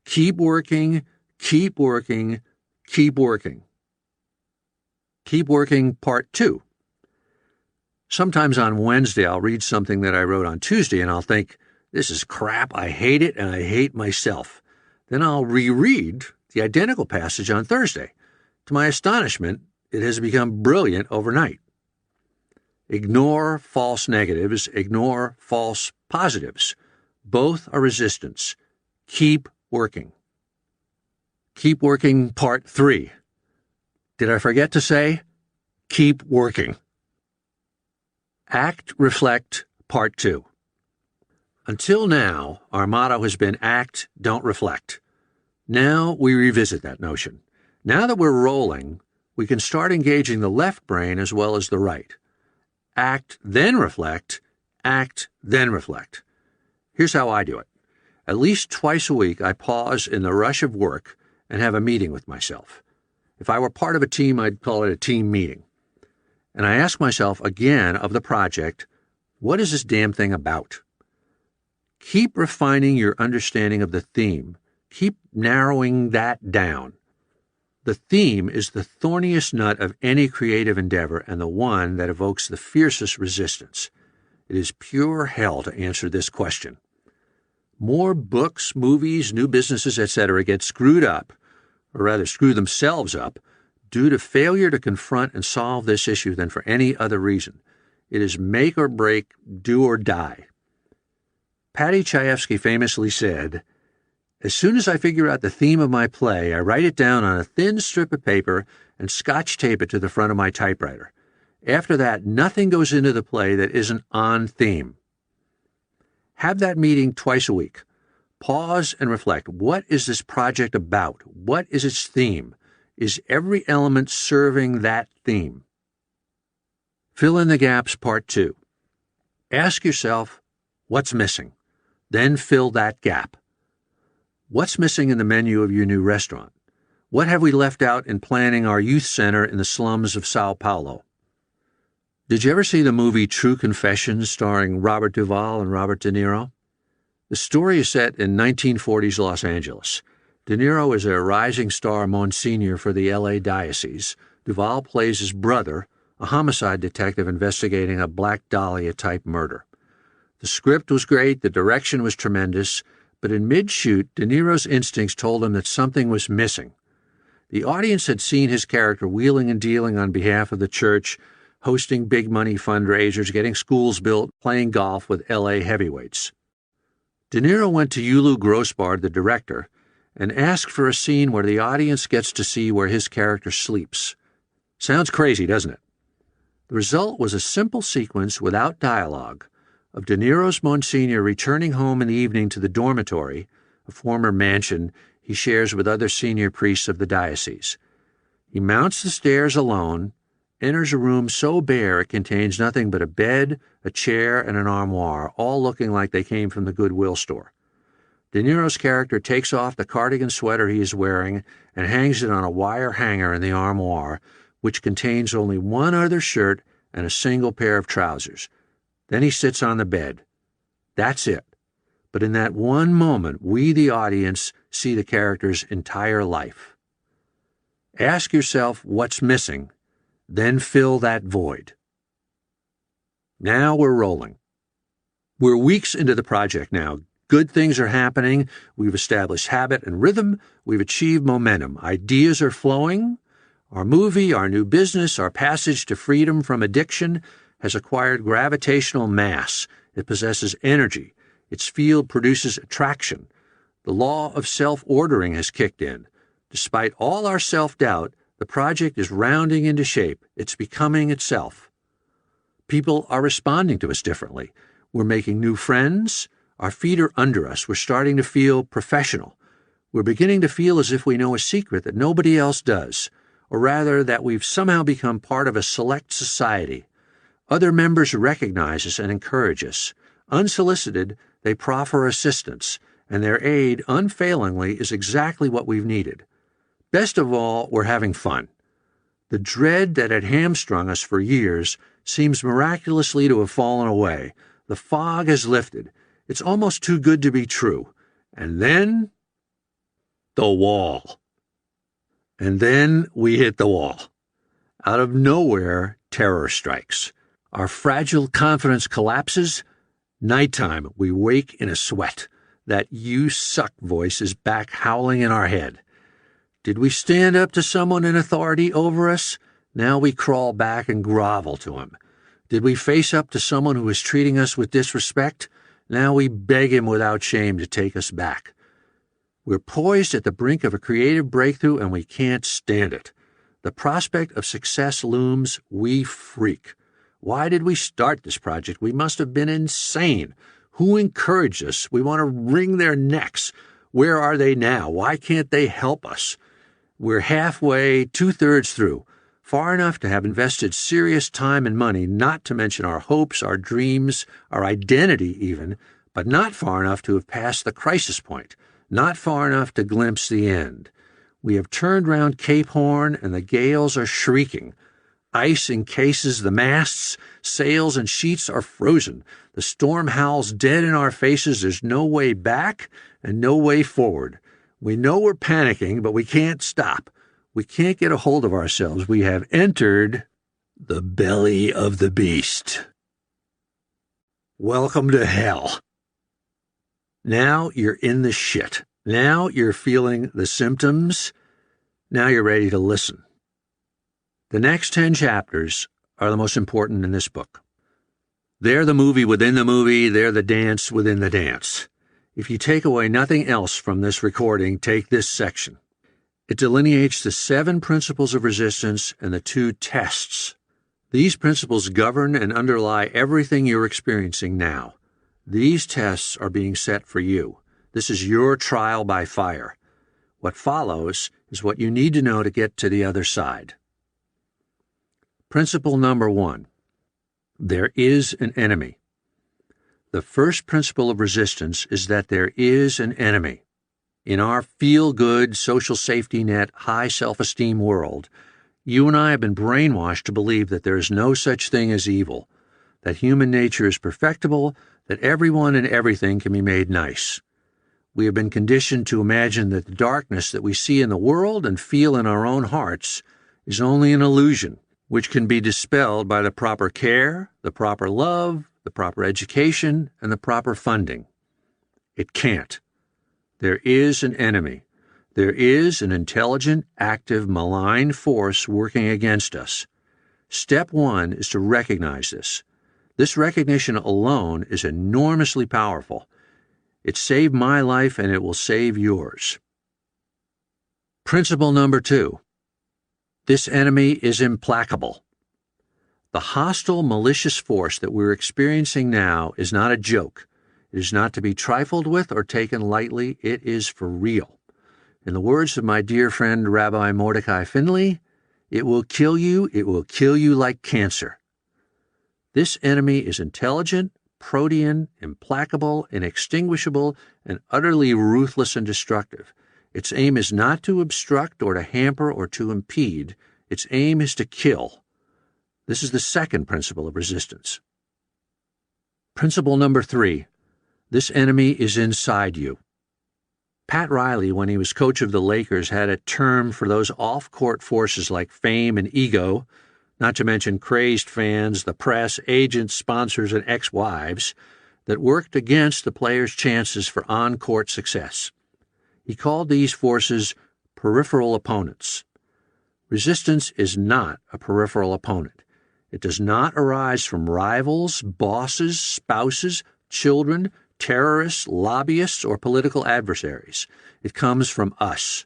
Keep working, keep working, keep working. Keep working, part 2. Sometimes on Wednesday I'll read something that I wrote on Tuesday and I'll think, this is crap, I hate it, and I hate myself. Then I'll reread the identical passage on Thursday. To my astonishment, it has become brilliant overnight. Ignore false negatives, ignore false positives. Both are resistance. Keep working. Keep working, part 3. Did I forget to say? Keep working. Act, reflect, part 2. Until now, our motto has been act, don't reflect. Now we revisit that notion. Now that we're rolling, we can start engaging the left brain as well as the right. Act, then reflect. Act, then reflect. Here's how I do it. At least twice a week, I pause in the rush of work and have a meeting with myself. If I were part of a team, I'd call it a team meeting. And I ask myself again of the project, what is this damn thing about? Keep refining your understanding of the theme. Keep narrowing that down. The theme is the thorniest nut of any creative endeavor and the one that evokes the fiercest resistance. It is pure hell to answer this question. More books, movies, new businesses, etc. get screwed up, or rather screw themselves up, due to failure to confront and solve this issue than for any other reason. It is make or break, do or die. Paddy Chayefsky famously said, as soon as I figure out the theme of my play, I write it down on a thin strip of paper and scotch tape it to the front of my typewriter. After that, nothing goes into the play that isn't on theme. Have that meeting twice a week. Pause and reflect. What is this project about? What is its theme? Is every element serving that theme? Fill in the gaps, part 2. Ask yourself, what's missing? Then fill that gap. What's missing in the menu of your new restaurant? What have we left out in planning our youth center in the slums of Sao Paulo? Did you ever see the movie True Confessions starring Robert Duvall and Robert De Niro? The story is set in 1940s Los Angeles. De Niro is a rising star Monsignor for the L.A. Diocese. Duvall plays his brother, a homicide detective investigating a Black Dahlia-type murder. The script was great, the direction was tremendous, but in mid-shoot, De Niro's instincts told him that something was missing. The audience had seen his character wheeling and dealing on behalf of the church, hosting big-money fundraisers, getting schools built, playing golf with L.A. heavyweights. De Niro went to Yulu Grossbard, the director, and asked for a scene where the audience gets to see where his character sleeps. Sounds crazy, doesn't it? The result was a simple sequence without dialogue of De Niro's Monsignor returning home in the evening to the dormitory, a former mansion he shares with other senior priests of the diocese. He mounts the stairs alone, enters a room so bare it contains nothing but a bed, a chair, and an armoire, all looking like they came from the Goodwill store. De Niro's character takes off the cardigan sweater he is wearing and hangs it on a wire hanger in the armoire, which contains only one other shirt and a single pair of trousers. Then he sits on the bed. That's it. But in that one moment, we, the audience, see the character's entire life. Ask yourself what's missing, then fill that void. Now we're rolling. We're weeks into the project now. Good things are happening. We've established habit and rhythm. We've achieved momentum. Ideas are flowing. Our movie, our new business, our passage to freedom from addiction has acquired gravitational mass. It possesses energy. Its field produces attraction. The law of self-ordering has kicked in. Despite all our self-doubt, the project is rounding into shape. It's becoming itself. People are responding to us differently. We're making new friends. Our feet are under us. We're starting to feel professional. We're beginning to feel as if we know a secret that nobody else does, or rather that we've somehow become part of a select society. Other members recognize us and encourage us. Unsolicited, they proffer assistance, and their aid, unfailingly, is exactly what we've needed. Best of all, we're having fun. The dread that had hamstrung us for years seems miraculously to have fallen away. The fog has lifted. It's almost too good to be true. And then, the wall. And then we hit the wall. Out of nowhere, terror strikes. Our fragile confidence collapses. Nighttime, we wake in a sweat. That "you suck" voice is back howling in our head. Did we stand up to someone in authority over us? Now we crawl back and grovel to him. Did we face up to someone who is treating us with disrespect? Now we beg him without shame to take us back. We're poised at the brink of a creative breakthrough, and we can't stand it. The prospect of success looms. We freak. Why did we start this project? We must have been insane. Who encouraged us? We want to wring their necks. Where are they now? Why can't they help us? We're halfway, 2/3 through, far enough to have invested serious time and money, not to mention our hopes, our dreams, our identity even, but not far enough to have passed the crisis point, not far enough to glimpse the end. We have turned round Cape Horn, and the gales are shrieking. Ice encases the masts, sails and sheets are frozen. The storm howls dead in our faces. There's no way back and no way forward. We know we're panicking, but we can't stop. We can't get a hold of ourselves. We have entered the belly of the beast. Welcome to hell. Now you're in the shit. Now you're feeling the symptoms. Now you're ready to listen. The next 10 chapters are the most important in this book. They're the movie within the movie. They're the dance within the dance. If you take away nothing else from this recording, take this section. It delineates the 7 principles of resistance and the 2 tests. These principles govern and underlie everything you're experiencing now. These tests are being set for you. This is your trial by fire. What follows is what you need to know to get to the other side. Principle number 1. There is an enemy. The first principle of resistance is that there is an enemy. In our feel-good, social safety net, high self-esteem world, you and I have been brainwashed to believe that there is no such thing as evil, that human nature is perfectible, that everyone and everything can be made nice. We have been conditioned to imagine that the darkness that we see in the world and feel in our own hearts is only an illusion, which can be dispelled by the proper care, the proper love, the proper education, and the proper funding. It can't. There is an enemy. There is an intelligent, active, malign force working against us. Step 1 is to recognize this. This recognition alone is enormously powerful. It saved my life, and it will save yours. Principle number 2. This enemy is implacable. The hostile, malicious force that we're experiencing now is not a joke. It is not to be trifled with or taken lightly. It is for real. In the words of my dear friend Rabbi Mordecai Finley, it will kill you like cancer. This enemy is intelligent, protean, implacable, inextinguishable, and utterly ruthless and destructive. Its aim is not to obstruct or to hamper or to impede. Its aim is to kill. This is the second principle of resistance. Principle number 3. This enemy is inside you. Pat Riley, when he was coach of the Lakers, had a term for those off-court forces like fame and ego, not to mention crazed fans, the press, agents, sponsors, and ex-wives, that worked against the players' chances for on-court success. He called these forces peripheral opponents. Resistance is not a peripheral opponent. It does not arise from rivals, bosses, spouses, children, terrorists, lobbyists, or political adversaries. It comes from us.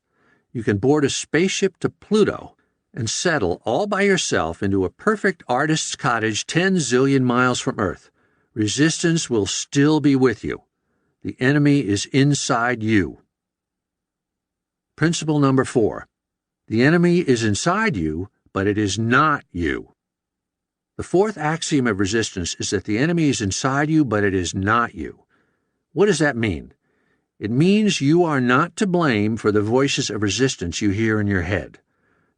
You can board a spaceship to Pluto and settle all by yourself into a perfect artist's cottage 10 zillion miles from Earth. Resistance will still be with you. The enemy is inside you. Principle number 4. The enemy is inside you, but it is not you. The fourth axiom of resistance is that the enemy is inside you, but it is not you. What does that mean? It means you are not to blame for the voices of resistance you hear in your head.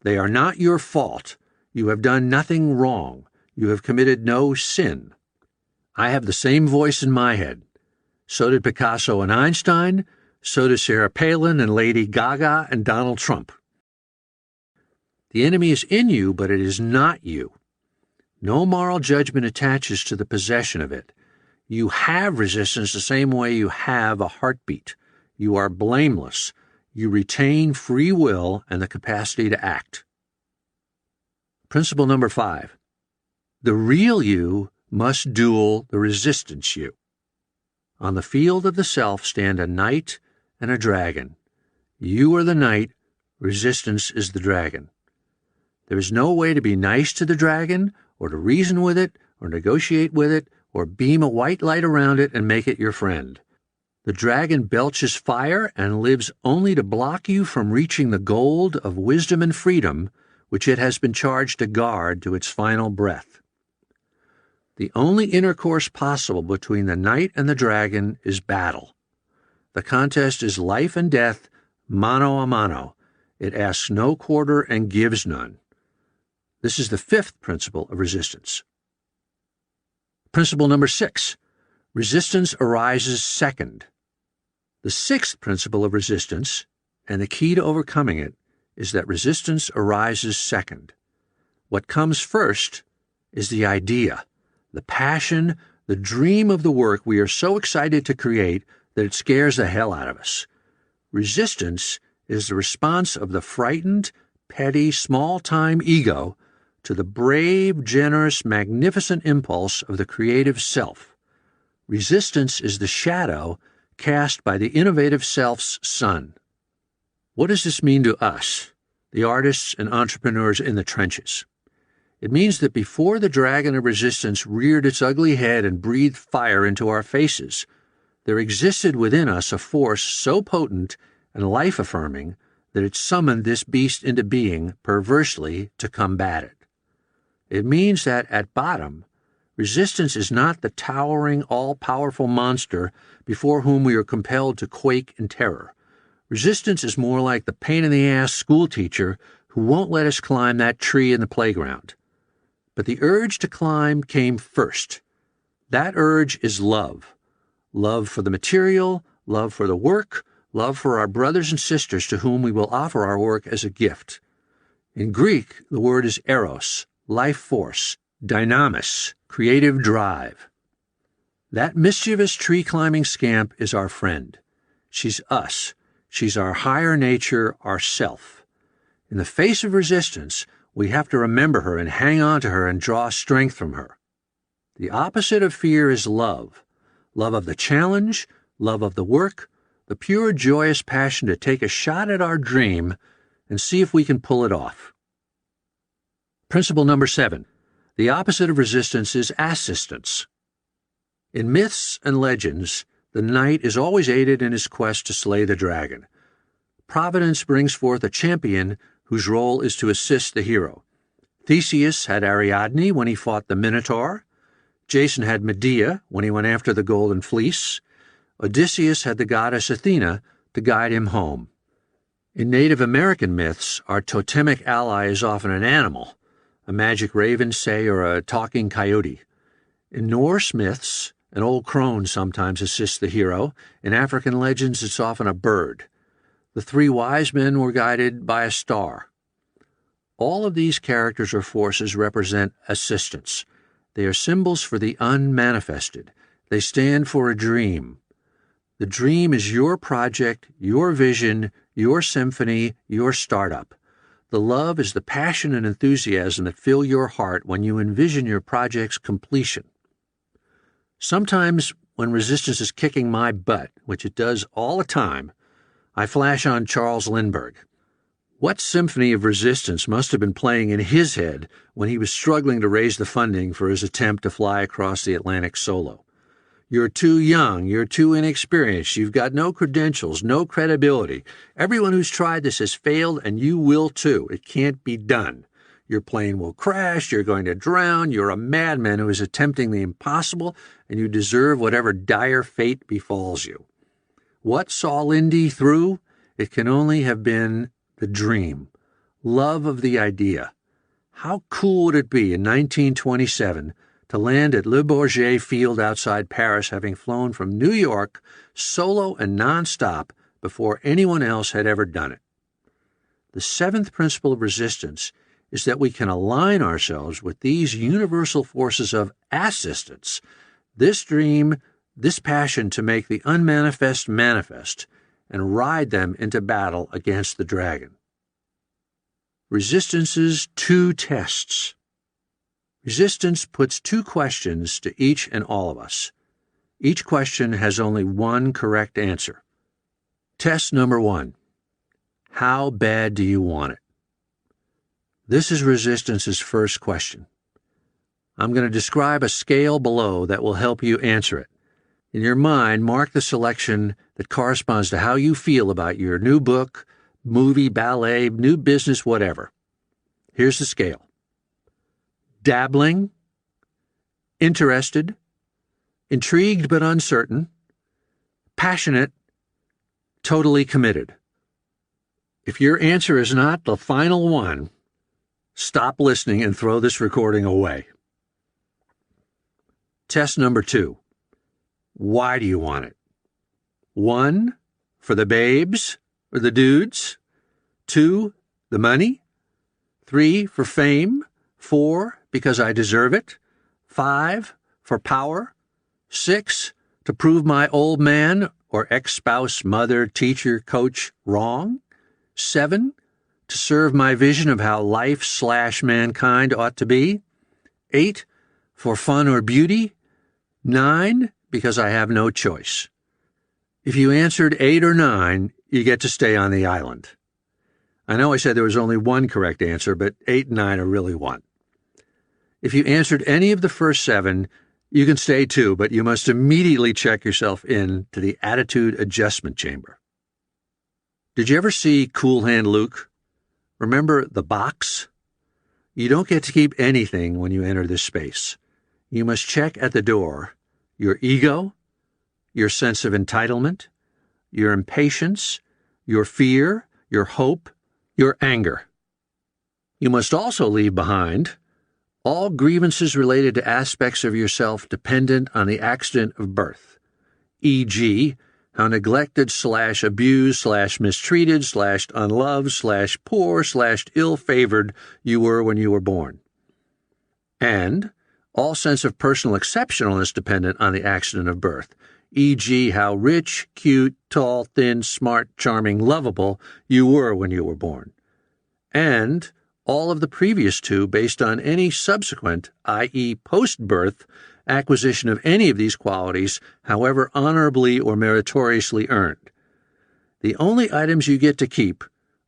They are not your fault. You have done nothing wrong. You have committed no sin. I have the same voice in my head. So did Picasso and Einstein. So did Sarah Palin and Lady Gaga and Donald Trump. The enemy is in you, but it is not you. No moral judgment attaches to the possession of it. You have resistance the same way you have a heartbeat. You are blameless. You retain free will and the capacity to act. Principle number 5. The real you must duel the resistance you. On the field of the self stand a knight and a dragon. You are the knight, resistance is the dragon. There is no way to be nice to the dragon, or to reason with it, or negotiate with it, or beam a white light around it and make it your friend. The dragon belches fire and lives only to block you from reaching the gold of wisdom and freedom which it has been charged to guard to its final breath. The only intercourse possible between the knight and the dragon is battle. The contest is life and death, mano a mano. It asks no quarter and gives none. This is the fifth principle of resistance. Principle number 6. Resistance arises second. The sixth principle of resistance, and the key to overcoming it, is that resistance arises second. What comes first is the idea, the passion, the dream of the work we are so excited to create that it scares the hell out of us. Resistance is the response of the frightened, petty, small-time ego to the brave, generous, magnificent impulse of the creative self. Resistance is the shadow cast by the innovative self's sun. What does this mean to us, the artists and entrepreneurs in the trenches? It means that before the dragon of resistance reared its ugly head and breathed fire into our faces, there existed within us a force so potent and life-affirming that it summoned this beast into being perversely to combat it. It means that, at bottom, resistance is not the towering, all-powerful monster before whom we are compelled to quake in terror. Resistance is more like the pain-in-the-ass schoolteacher who won't let us climb that tree in the playground. But the urge to climb came first. That urge is love. Love for the material, love for the work, love for our brothers and sisters to whom we will offer our work as a gift. In Greek, the word is eros, life force, dynamis, creative drive. That mischievous tree-climbing scamp is our friend. She's us. She's our higher nature, our self. In the face of resistance, we have to remember her and hang on to her and draw strength from her. The opposite of fear is love. Love of the challenge, love of the work, the pure, joyous passion to take a shot at our dream, and see if we can pull it off. Principle number 7. The opposite of resistance is assistance. In myths and legends, the knight is always aided in his quest to slay the dragon. Providence brings forth a champion whose role is to assist the hero. Theseus had Ariadne when he fought the Minotaur. Jason had Medea when he went after the Golden Fleece. Odysseus had the goddess Athena to guide him home. In Native American myths, our totemic ally is often an animal, a magic raven, say, or a talking coyote. In Norse myths, an old crone sometimes assists the hero. In African legends, it's often a bird. The 3 wise men were guided by a star. All of these characters or forces represent assistance. They are symbols for the unmanifested. They stand for a dream. The dream is your project, your vision, your symphony, your startup. The love is the passion and enthusiasm that fill your heart when you envision your project's completion. Sometimes, when resistance is kicking my butt, which it does all the time, I flash on Charles Lindbergh. What symphony of resistance must have been playing in his head when he was struggling to raise the funding for his attempt to fly across the Atlantic solo? You're too young, you're too inexperienced, you've got no credentials, no credibility. Everyone who's tried this has failed, and you will too. It can't be done. Your plane will crash, you're going to drown, you're a madman who is attempting the impossible, and you deserve whatever dire fate befalls you. What saw Lindy through? It can only have been the dream, love of the idea. How cool would it be in 1927 to land at Le Bourget Field outside Paris, having flown from New York solo and nonstop before anyone else had ever done it? The 7th principle of resistance is that we can align ourselves with these universal forces of assistance, this dream, this passion to make the unmanifest manifest, and ride them into battle against the dragon. Resistance's 2 tests. Resistance puts 2 questions to each and all of us. Each question has only one correct answer. Test number 1. How bad do you want it? This is resistance's first question. I'm going to describe a scale below that will help you answer it. In your mind, mark the selection that corresponds to how you feel about your new book, movie, ballet, new business, whatever. Here's the scale. Dabbling, interested, intrigued but uncertain, passionate, totally committed. If your answer is not the final one, stop listening and throw this recording away. Test number 2. Why do you want it? 1, for the babes or the dudes. 2, the money. 3, for fame. 4, because I deserve it. 5, for power. 6, to prove my old man or ex-spouse, mother, teacher, coach wrong. 7, to serve my vision of how life/mankind ought to be. 8, for fun or beauty. 9, because I have no choice. If you answered 8 or 9, you get to stay on the island. I know I said there was only one correct answer, but 8 and 9 are really one. If you answered any of the first 7, you can stay too, but you must immediately check yourself in to the attitude adjustment chamber. Did you ever see Cool Hand Luke? Remember the box? You don't get to keep anything when you enter this space. You must check at the door your ego, your sense of entitlement, your impatience, your fear, your hope, your anger. You must also leave behind all grievances related to aspects of yourself dependent on the accident of birth, e.g., how neglected/abused/mistreated/unloved/poor/ill-favored you were when you were born. And all sense of personal exceptionalness dependent on the accident of birth, e.g., how rich, cute, tall, thin, smart, charming, lovable you were when you were born. And all of the previous 2 based on any subsequent, i.e., post-birth, acquisition of any of these qualities, however honorably or meritoriously earned. The only items you get to keep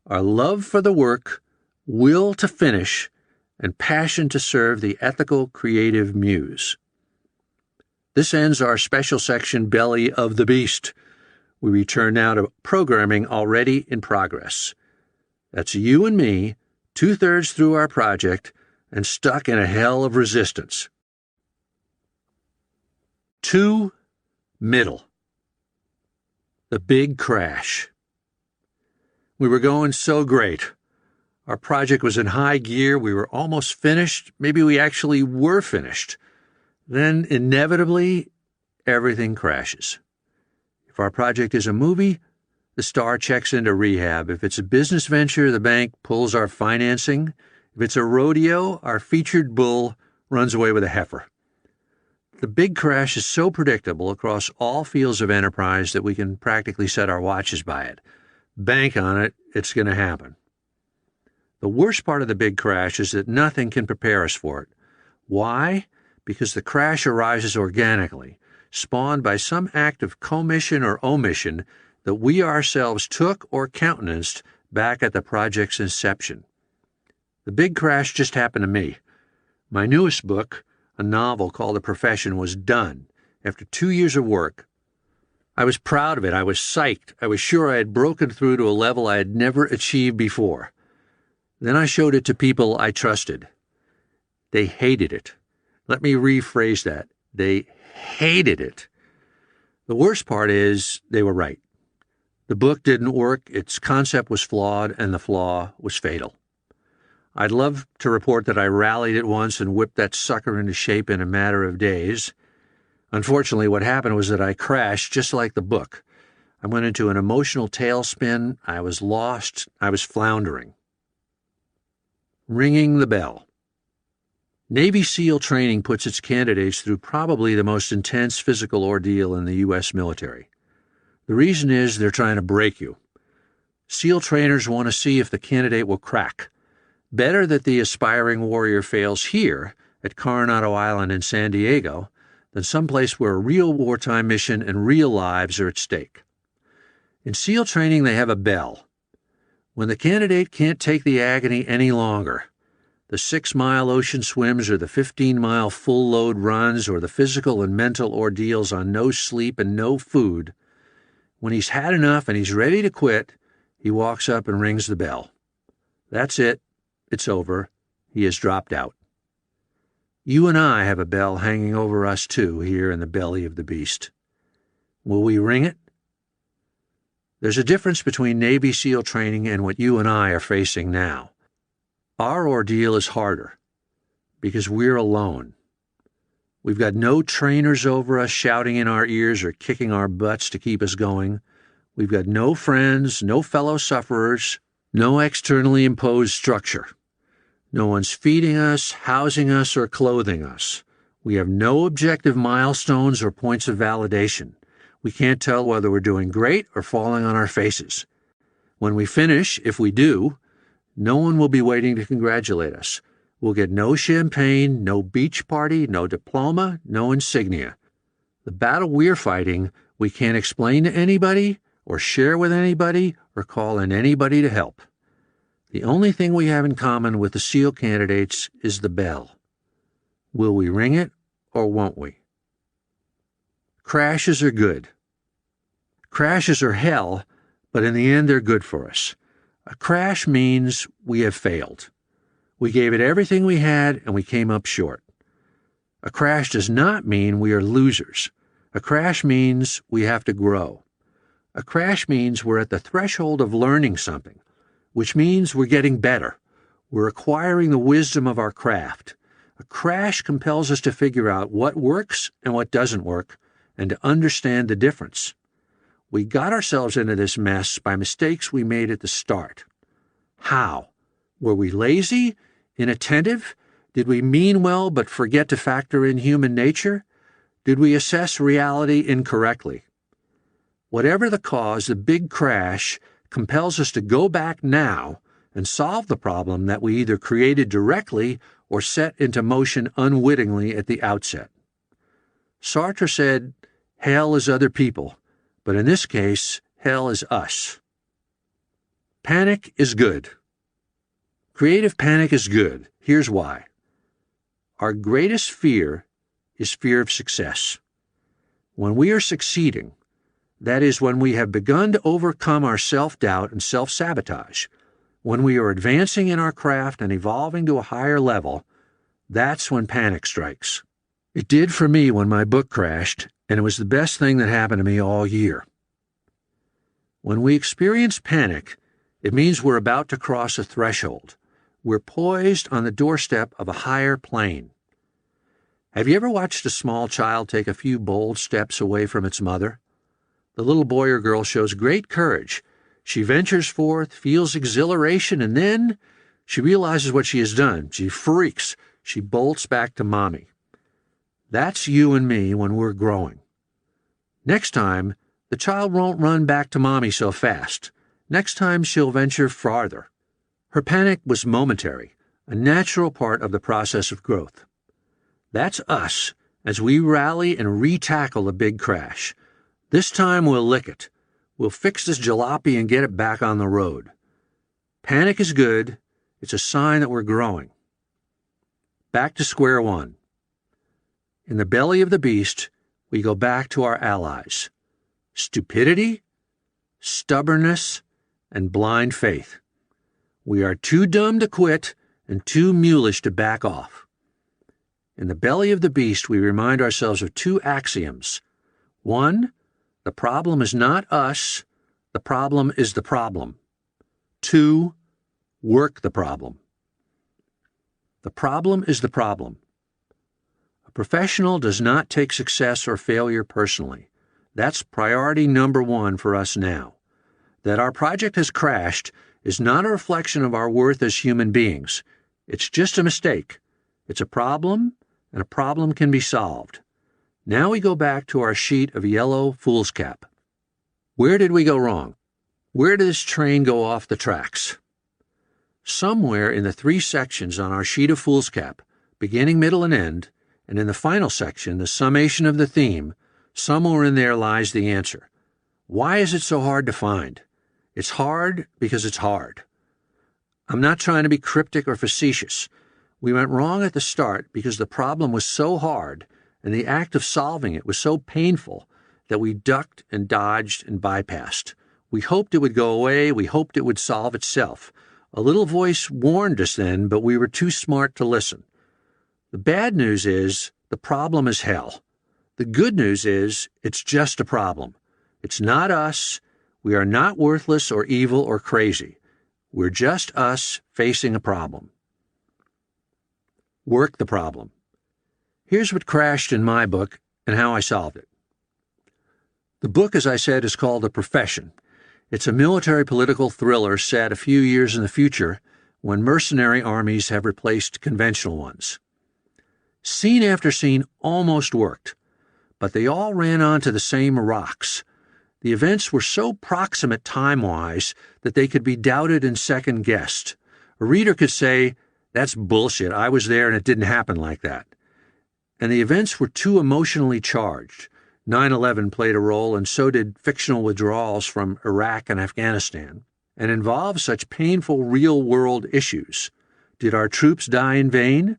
our love for the work, will to finish, and passion to serve the ethical, creative muse. This ends our special section, Belly of the Beast. We return now to programming already in progress. That's you and me, 2/3 through our project, and stuck in a hell of resistance. 2. Middle. The big crash. We were going so great. Our project was in high gear. We were almost finished. Maybe we actually were finished. Then, inevitably, everything crashes. If our project is a movie, the star checks into rehab. If it's a business venture, the bank pulls our financing. If it's a rodeo, our featured bull runs away with a heifer. The big crash is so predictable across all fields of enterprise that we can practically set our watches by it. Bank on it, it's going to happen. The worst part of the big crash is that nothing can prepare us for it. Why? Because the crash arises organically, spawned by some act of commission or omission that we ourselves took or countenanced back at the project's inception. The big crash just happened to me. My newest book, a novel called The Profession, was done after 2 years of work. I was proud of it. I was psyched. I was sure I had broken through to a level I had never achieved before. Then I showed it to people I trusted. They hated it. Let me rephrase that. They hated it. The worst part is they were right. The book didn't work, its concept was flawed, and the flaw was fatal. I'd love to report that I rallied at once and whipped that sucker into shape in a matter of days. Unfortunately, what happened was that I crashed just like the book. I went into an emotional tailspin. I was lost. I was floundering. Ringing the bell. Navy SEAL training puts its candidates through probably the most intense physical ordeal in the U.S. military. The reason is they're trying to break you. SEAL trainers want to see if the candidate will crack. Better that the aspiring warrior fails here at Coronado Island in San Diego than someplace where a real wartime mission and real lives are at stake. In SEAL training, they have a bell. When the candidate can't take the agony any longer, the 6-mile ocean swims or the 15-mile full-load runs or the physical and mental ordeals on no sleep and no food, when he's had enough and he's ready to quit, he walks up and rings the bell. That's it. It's over. He has dropped out. You and I have a bell hanging over us, too, here in the belly of the beast. Will we ring it? There's a difference between Navy SEAL training and what you and I are facing now. Our ordeal is harder because we're alone. We've got no trainers over us shouting in our ears or kicking our butts to keep us going. We've got no friends, no fellow sufferers, no externally imposed structure. No one's feeding us, housing us, or clothing us. We have no objective milestones or points of validation. We can't tell whether we're doing great or falling on our faces. When we finish, if we do, no one will be waiting to congratulate us. We'll get no champagne, no beach party, no diploma, no insignia. The battle we're fighting, we can't explain to anybody, or share with anybody, or call in anybody to help. The only thing we have in common with the SEAL candidates is the bell. Will we ring it, or won't we? Crashes are good. Crashes are hell, but in the end they're good for us. A crash means we have failed. We gave it everything we had, and we came up short. A crash does not mean we are losers. A crash means we have to grow. A crash means we're at the threshold of learning something, which means we're getting better. We're acquiring the wisdom of our craft. A crash compels us to figure out what works and what doesn't work, and to understand the difference. We got ourselves into this mess by mistakes we made at the start. How? Were we lazy? Inattentive? Did we mean well but forget to factor in human nature? Did we assess reality incorrectly? Whatever the cause, the big crash compels us to go back now and solve the problem that we either created directly or set into motion unwittingly at the outset. Sartre said, "Hell is other people, but in this case, hell is us." Panic is good. Creative panic is good. Here's why. Our greatest fear is fear of success. When we are succeeding, that is, when we have begun to overcome our self-doubt and self-sabotage, when we are advancing in our craft and evolving to a higher level, that's when panic strikes. It did for me when my book crashed, and it was the best thing that happened to me all year. When we experience panic, it means we're about to cross a threshold. We're poised on the doorstep of a higher plane. Have you ever watched a small child take a few bold steps away from its mother? The little boy or girl shows great courage. She ventures forth, feels exhilaration, and then she realizes what she has done. She freaks. She bolts back to mommy. That's you and me when we're growing. Next time, the child won't run back to mommy so fast. Next time, she'll venture farther. Her panic was momentary, a natural part of the process of growth. That's us as we rally and re-tackle a big crash. This time we'll lick it. We'll fix this jalopy and get it back on the road. Panic is good. It's a sign that we're growing. Back to square one. In the belly of the beast, we go back to our allies. Stupidity, stubbornness, and blind faith. We are too dumb to quit and too mulish to back off. In the belly of the beast, we remind ourselves of two axioms. One, the problem is not us, the problem is the problem. Two, work the problem. The problem is the problem. A professional does not take success or failure personally. That's priority number one for us now. That our project has crashed is not a reflection of our worth as human beings. It's just a mistake. It's a problem, and a problem can be solved. Now we go back to our sheet of yellow foolscap. Where did we go wrong? Where did this train go off the tracks? Somewhere in the three sections on our sheet of foolscap, beginning, middle, and end, and in the final section, the summation of the theme, somewhere in there lies the answer. Why is it so hard to find? It's hard because it's hard. I'm not trying to be cryptic or facetious. We went wrong at the start because the problem was so hard and the act of solving it was so painful that we ducked and dodged and bypassed. We hoped it would go away. We hoped it would solve itself. A little voice warned us then, but we were too smart to listen. The bad news is the problem is hell. The good news is it's just a problem. It's not us. We are not worthless or evil or crazy. We're just us facing a problem. Work the problem. Here's what crashed in my book and how I solved it. The book, as I said, is called The Profession. It's a military political thriller set a few years in the future when mercenary armies have replaced conventional ones. Scene after scene almost worked, but they all ran onto the same rocks. The events were so proximate time-wise that they could be doubted and second-guessed. A reader could say, "That's bullshit. I was there and it didn't happen like that." And the events were too emotionally charged. 9/11 played a role, and so did fictional withdrawals from Iraq and Afghanistan, and involved such painful real-world issues. Did our troops die in vain?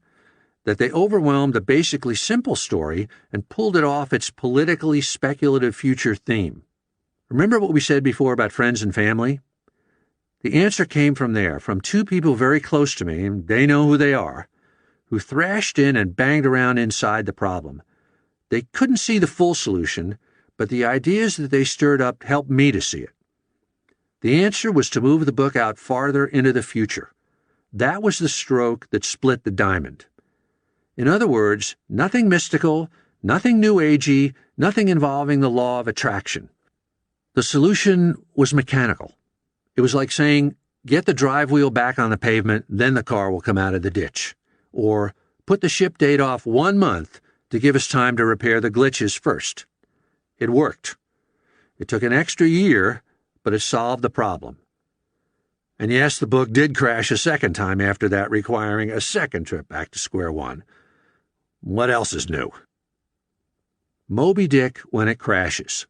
That they overwhelmed a basically simple story and pulled it off its politically speculative future theme. Remember what we said before about friends and family? The answer came from there, from two people very close to me, and they know who they are, who thrashed in and banged around inside the problem. They couldn't see the full solution, but the ideas that they stirred up helped me to see it. The answer was to move the book out farther into the future. That was the stroke that split the diamond. In other words, nothing mystical, nothing new agey, nothing involving the law of attraction. The solution was mechanical. It was like saying, get the drive wheel back on the pavement, then the car will come out of the ditch. Or put the ship date off 1 month to give us time to repair the glitches first. It worked. It took an extra year, but it solved the problem. And yes, the book did crash a second time after that, requiring a second trip back to square one. What else is new? Moby Dick when it crashes.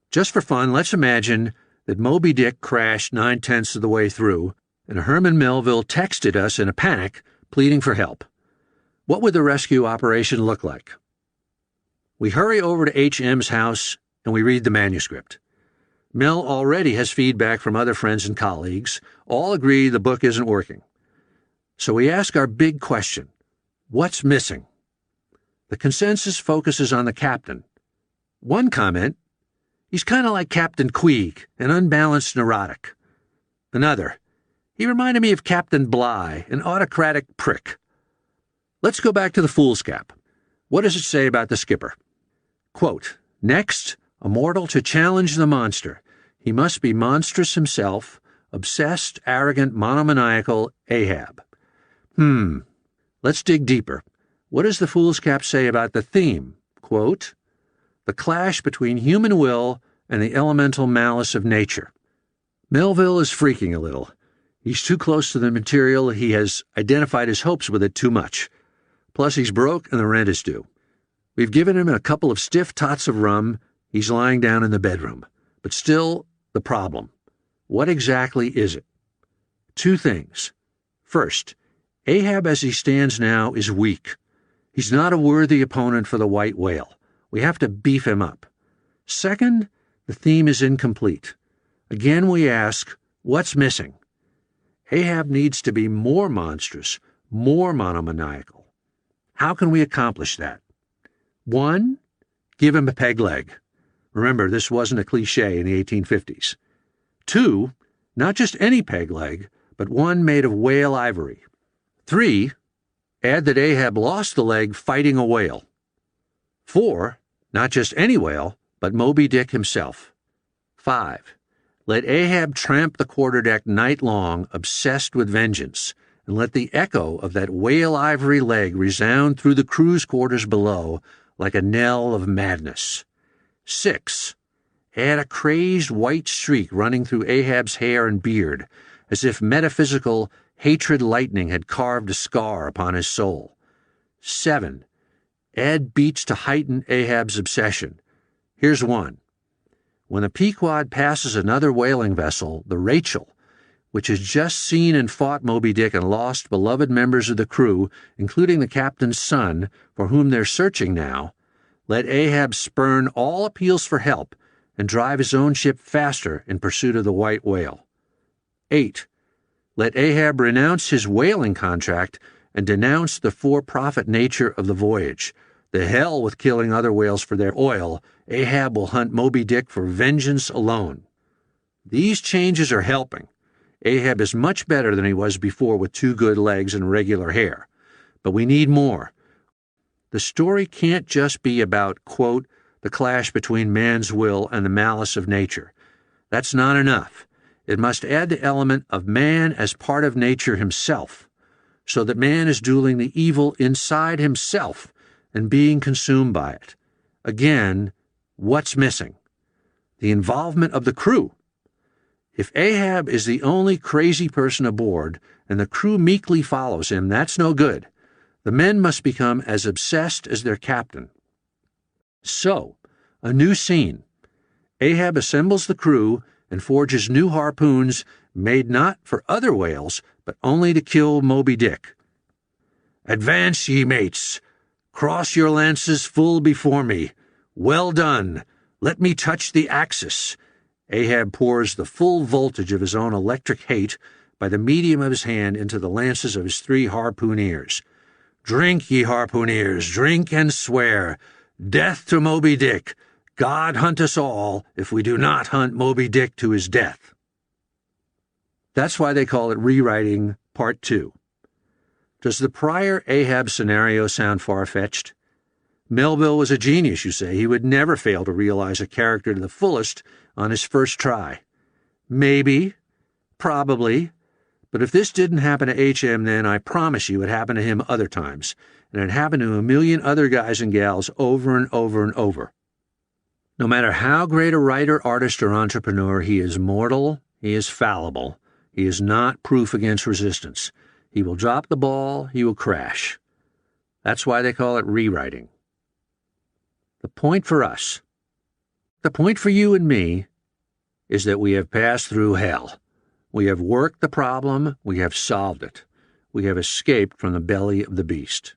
Just for fun, let's imagine that Moby Dick crashed 9/10 of the way through, and Herman Melville texted us in a panic, pleading for help. What would the rescue operation look like? We hurry over to H.M.'s house and we read the manuscript. Mel already has feedback from other friends and colleagues. All agree the book isn't working. So we ask our big question, what's missing? The consensus focuses on the captain. One comment, he's kind of like Captain Queeg, an unbalanced neurotic. Another, he reminded me of Captain Bligh, an autocratic prick. Let's go back to the foolscap. What does it say about the skipper? Quote, next, a mortal to challenge the monster. He must be monstrous himself, obsessed, arrogant, monomaniacal Ahab. Let's dig deeper. What does the foolscap say about the theme? Quote, the clash between human will and the elemental malice of nature. Melville is freaking a little. He's too close to the material. He has identified his hopes with it too much. Plus, he's broke and the rent is due. We've given him a couple of stiff tots of rum. He's lying down in the bedroom. But still, the problem. What exactly is it? Two things. First, Ahab as he stands now is weak. He's not a worthy opponent for the white whale. We have to beef him up. Second, the theme is incomplete. Again, we ask, what's missing? Ahab needs to be more monstrous, more monomaniacal. How can we accomplish that? 1, give him a peg leg. Remember, this wasn't a cliche in the 1850s. 2, not just any peg leg, but one made of whale ivory. 3, add that Ahab lost the leg fighting a whale. 4, not just any whale, but Moby Dick himself. 5, let Ahab tramp the quarterdeck night long, obsessed with vengeance, and let the echo of that whale ivory leg resound through the crew's quarters below like a knell of madness. 6, add a crazed white streak running through Ahab's hair and beard, as if metaphysical hatred lightning had carved a scar upon his soul. 7, add beats to heighten Ahab's obsession. Here's one. When the Pequod passes another whaling vessel, the Rachel, which has just seen and fought Moby Dick and lost beloved members of the crew, including the captain's son, for whom they're searching now, let Ahab spurn all appeals for help and drive his own ship faster in pursuit of the white whale. 8, let Ahab renounce his whaling contract and denounce the for-profit nature of the voyage. The hell with killing other whales for their oil. Ahab will hunt Moby Dick for vengeance alone. These changes are helping. Ahab is much better than he was before with 2 good legs and regular hair. But we need more. The story can't just be about, quote, the clash between man's will and the malice of nature. That's not enough. It must add the element of man as part of nature himself, so that man is dueling the evil inside himself and being consumed by it. Again, what's missing? The involvement of the crew. If Ahab is the only crazy person aboard and the crew meekly follows him, that's no good. The men must become as obsessed as their captain. So, a new scene. Ahab assembles the crew and forges new harpoons made not for other whales, but only to kill Moby Dick. Advance, ye mates! Cross your lances full before me. Well done. Let me touch the axis. Ahab pours the full voltage of his own electric hate by the medium of his hand into the lances of his 3 harpooneers. Drink, ye harpooneers, drink and swear. Death to Moby Dick. God hunt us all if we do not hunt Moby Dick to his death. That's why they call it rewriting Part 2. Does the prior Ahab scenario sound far-fetched? Melville was a genius, you say. He would never fail to realize a character to the fullest on his first try. Maybe. Probably. But if this didn't happen to H.M., then I promise you it happened to him other times. And it happened to a million other guys and gals over and over and over. No matter how great a writer, artist, or entrepreneur, he is mortal, he is fallible, he is not proof against resistance. He will drop the ball, he will crash. That's why they call it rewriting. The point for us, the point for you and me, is that we have passed through hell. We have worked the problem, we have solved it. We have escaped from the belly of the beast.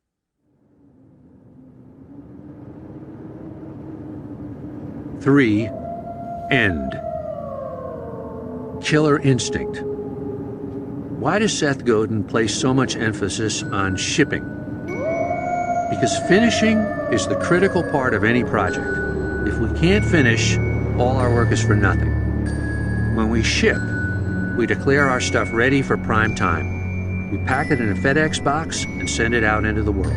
Three, end. Killer instinct. Why does Seth Godin place so much emphasis on shipping? Because finishing is the critical part of any project. If we can't finish, all our work is for nothing. When we ship, we declare our stuff ready for prime time. We pack it in a FedEx box and send it out into the world.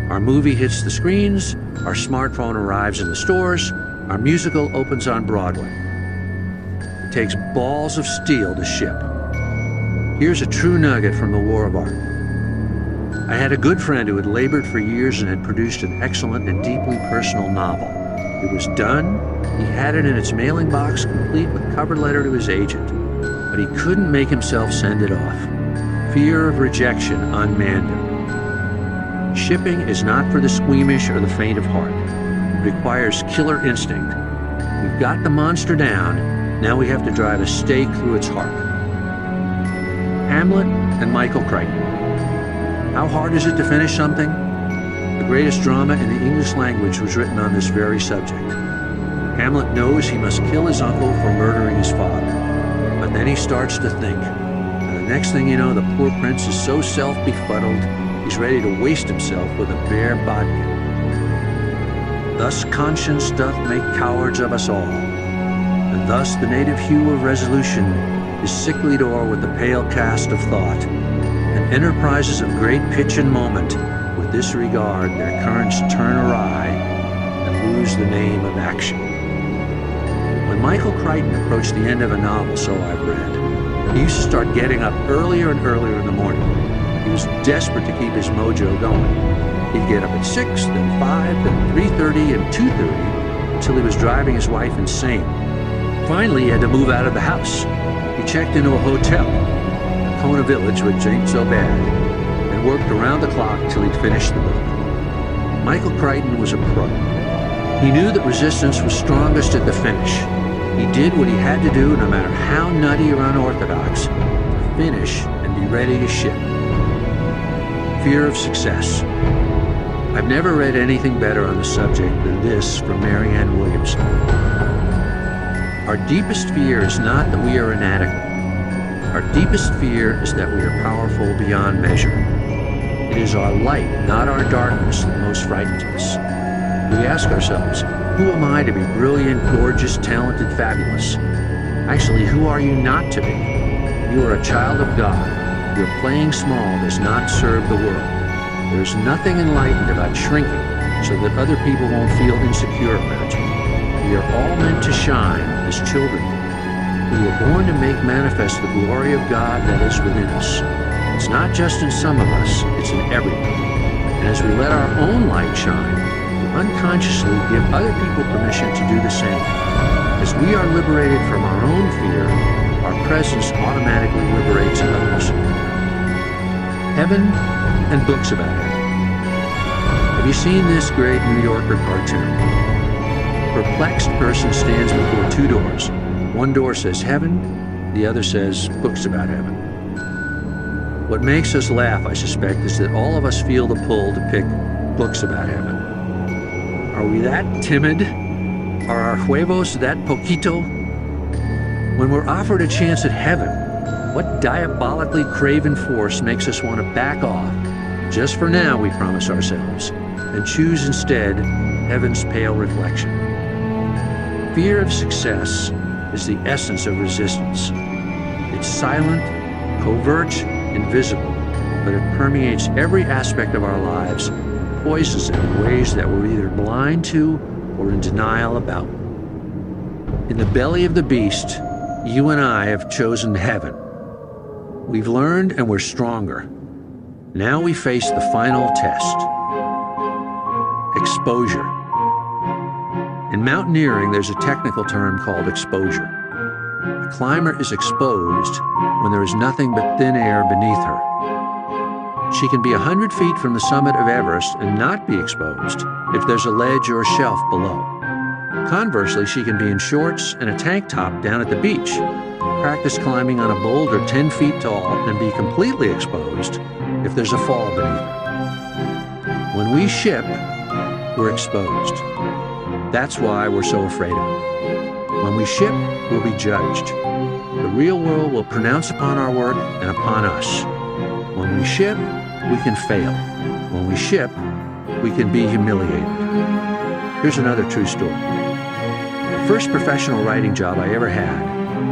Our movie hits the screens, our smartphone arrives in the stores, our musical opens on Broadway. It takes balls of steel to ship. Here's a true nugget from the War of Art. I had a good friend who had labored for years and had produced an excellent and deeply personal novel. It was done, he had it in its mailing box, complete with cover letter to his agent, but he couldn't make himself send it off. Fear of rejection unmanned him. Shipping is not for the squeamish or the faint of heart. It requires killer instinct. We've got the monster down, now we have to drive a stake through its heart. Hamlet and Michael Crichton. How hard is it to finish something? The greatest drama in the English language was written on this very subject. Hamlet knows he must kill his uncle for murdering his father, but then he starts to think, and the next thing you know, the poor prince is so self-befuddled, he's ready to waste himself with a bare bodkin. Thus conscience doth make cowards of us all, and thus the native hue of resolution is sicklied o'er with the pale cast of thought, and enterprises of great pitch and moment with disregard their currents turn awry and lose the name of action. When Michael Crichton approached the end of a novel, so I've read, he used to start getting up earlier and earlier in the morning. He was desperate to keep his mojo going. He'd get up at 6, then 5, then 3:30 and 2:30 until he was driving his wife insane. Finally, he had to move out of the house. He checked into a hotel, Kona Village, which ain't so bad, and worked around the clock till he'd finished the book. Michael Crichton was a pro. He knew that resistance was strongest at the finish. He did what he had to do, no matter how nutty or unorthodox, to finish and be ready to ship. Fear of success. I've never read anything better on the subject than this from Marianne Williamson. Our deepest fear is not that we are inadequate. Our deepest fear is that we are powerful beyond measure. It is our light, not our darkness, that most frightens us. We ask ourselves, who am I to be brilliant, gorgeous, talented, fabulous? Actually, who are you not to be? You are a child of God. Your playing small does not serve the world. There is nothing enlightened about shrinking so that other people won't feel insecure about you. We are all meant to shine as children. We were born to make manifest the glory of God that is within us. It's not just in some of us, it's in everyone. And as we let our own light shine, we unconsciously give other people permission to do the same. As we are liberated from our own fear, our presence automatically liberates others. Heaven and books about heaven. Have you seen this great New Yorker cartoon? A perplexed person stands before two doors. One door says heaven, the other says books about heaven. What makes us laugh, I suspect, is that all of us feel the pull to pick books about heaven. Are we that timid? Are our huevos that poquito? When we're offered a chance at heaven, what diabolically craven force makes us want to back off, just for now, we promise ourselves, and choose instead heaven's pale reflection? Fear of success is the essence of resistance. It's silent, covert, invisible, but it permeates every aspect of our lives, poisons it in ways that we're either blind to or in denial about. In the belly of the beast, you and I have chosen heaven. We've learned and we're stronger. Now we face the final test. Exposure. In mountaineering, there's a technical term called exposure. A climber is exposed when there is nothing but thin air beneath her. She can be 100 feet from the summit of Everest and not be exposed if there's a ledge or a shelf below. Conversely, she can be in shorts and a tank top down at the beach, practice climbing on a boulder 10 feet tall, and be completely exposed if there's a fall beneath her. When we ship, we're exposed. That's why we're so afraid of it. When we ship, we'll be judged. The real world will pronounce upon our work and upon us. When we ship, we can fail. When we ship, we can be humiliated. Here's another true story. The first professional writing job I ever had,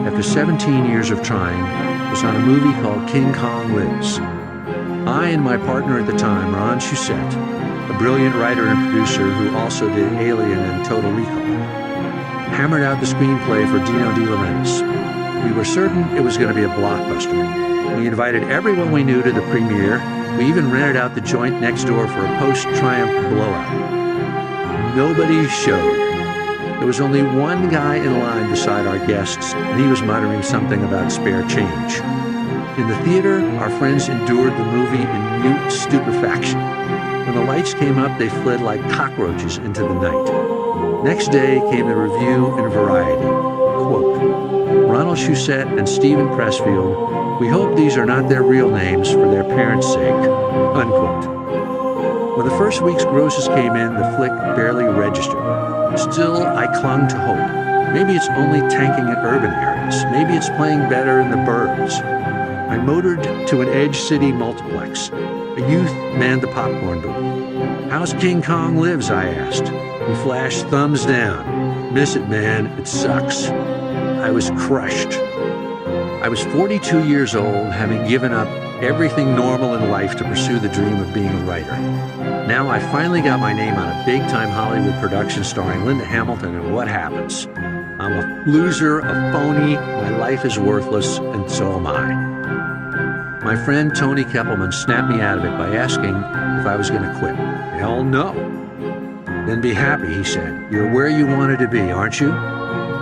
after 17 years of trying, was on a movie called King Kong Lives. I and my partner at the time, Ron Shusett, a brilliant writer and producer who also did Alien and Total Recall, hammered out the screenplay for Dino De Laurentiis. We were certain it was going to be a blockbuster. We invited everyone we knew to the premiere. We even rented out the joint next door for a post-triumph blowout. Nobody showed. There was only one guy in line beside our guests, and he was muttering something about spare change. In the theater, our friends endured the movie in mute stupefaction. When the lights came up, they fled like cockroaches into the night. Next day came the review in Variety. Quote, Ronald Shusett and S.Pressfield, we hope these are not their real names for their parents' sake. Unquote. When the first week's grosses came in, the flick barely registered. Still, I clung to hope. Maybe it's only tanking in urban areas. Maybe it's playing better in the burbs. I motored to an Edge City multiplex. A youth manned the popcorn booth. How's King Kong Lives? I asked. He flashed thumbs down. Miss it, man. It sucks. I was crushed. I was 42 years old, having given up everything normal in life to pursue the dream of being a writer. Now I finally got my name on a big-time Hollywood production starring Linda Hamilton, and what happens? I'm a loser, a phony, my life is worthless, and so am I. My friend Tony Keppelman snapped me out of it by asking if I was going to quit. Hell no. Then be happy, he said. You're where you wanted to be, aren't you?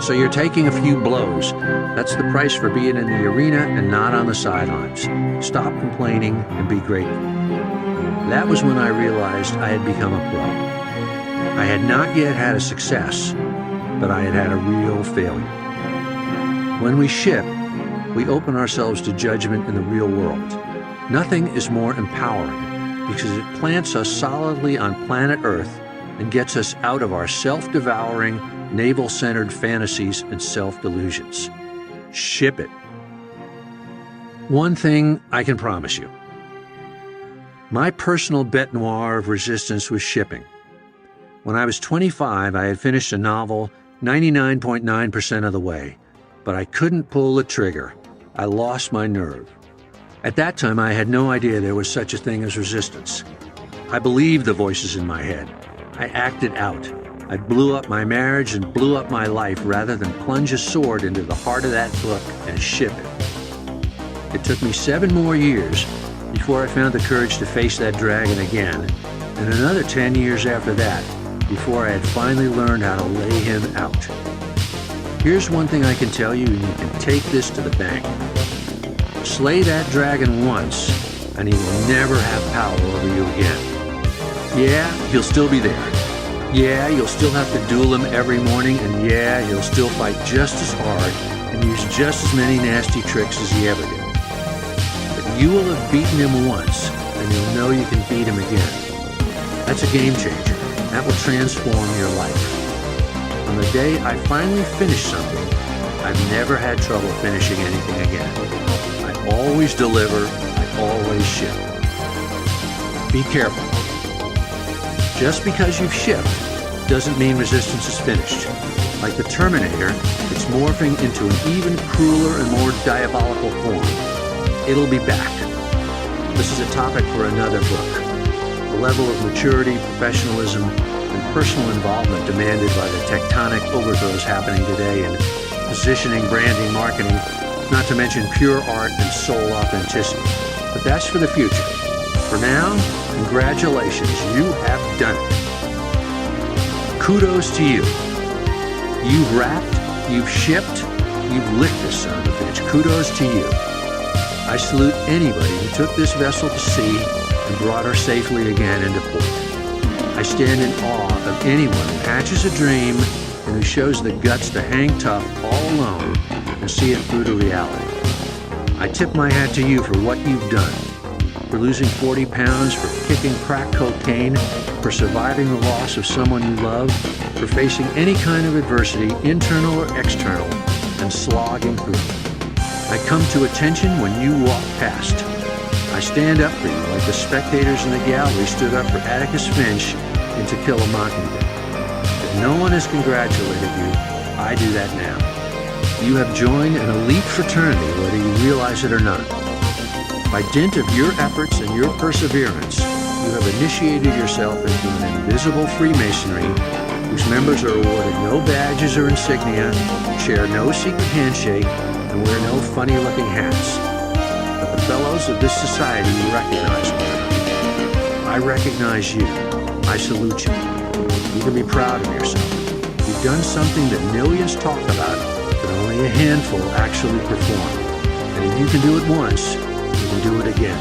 So you're taking a few blows. That's the price for being in the arena and not on the sidelines. Stop complaining and be grateful. That was when I realized I had become a pro. I had not yet had a success, but I had had a real failure. When we ship, we open ourselves to judgment in the real world. Nothing is more empowering because it plants us solidly on planet Earth and gets us out of our self-devouring, navel-centered fantasies and self-delusions. Ship it. One thing I can promise you. My personal bête noire of resistance was shipping. When I was 25, I had finished a novel 99.9% of the way, but I couldn't pull the trigger. I lost my nerve. At that time, I had no idea there was such a thing as resistance. I believed the voices in my head. I acted out. I blew up my marriage and blew up my life rather than plunge a sword into the heart of that book and ship it. It took me 7 more years before I found the courage to face that dragon again, and another 10 years after that before I had finally learned how to lay him out. Here's one thing I can tell you, and you can take this to the bank. Slay that dragon once, and he will never have power over you again. Yeah, he'll still be there. Yeah, you'll still have to duel him every morning, and yeah, he'll still fight just as hard and use just as many nasty tricks as he ever did. But you will have beaten him once, and you'll know you can beat him again. That's a game changer. That will transform your life. On the day I finally finish something, I've never had trouble finishing anything again. I always deliver, I always ship. Be careful. Just because you've shipped doesn't mean resistance is finished. Like the Terminator, it's morphing into an even crueler and more diabolical form. It'll be back. This is a topic for another book. The level of maturity, professionalism, and personal involvement demanded by the tectonic overthrows happening today in positioning, branding, marketing, not to mention pure art and soul authenticity. But that's for the future. For now, congratulations, you have done it. Kudos to you. You've wrapped, you've shipped, you've licked this son of a bitch. Kudos to you. I salute anybody who took this vessel to sea and brought her safely again into port. I stand in awe of anyone who hatches a dream and who shows the guts to hang tough all alone and see it through to reality. I tip my hat to you for what you've done, for losing 40 pounds, for kicking crack cocaine, for surviving the loss of someone you love, for facing any kind of adversity, internal or external, and slogging through. I come to attention when you walk past. I stand up for you like the spectators in the gallery stood up for Atticus Finch in To Kill a Mockingbird. If no one has congratulated you, I do that now. You have joined an elite fraternity, whether you realize it or not. By dint of your efforts and your perseverance, you have initiated yourself into an invisible Freemasonry whose members are awarded no badges or insignia, share no secret handshake, and wear no funny-looking hats. But the fellows of this society recognize one another. I recognize you. I salute you. You can be proud of yourself. You've done something that millions talk about, but only a handful actually perform. And if you can do it once, you can do it again.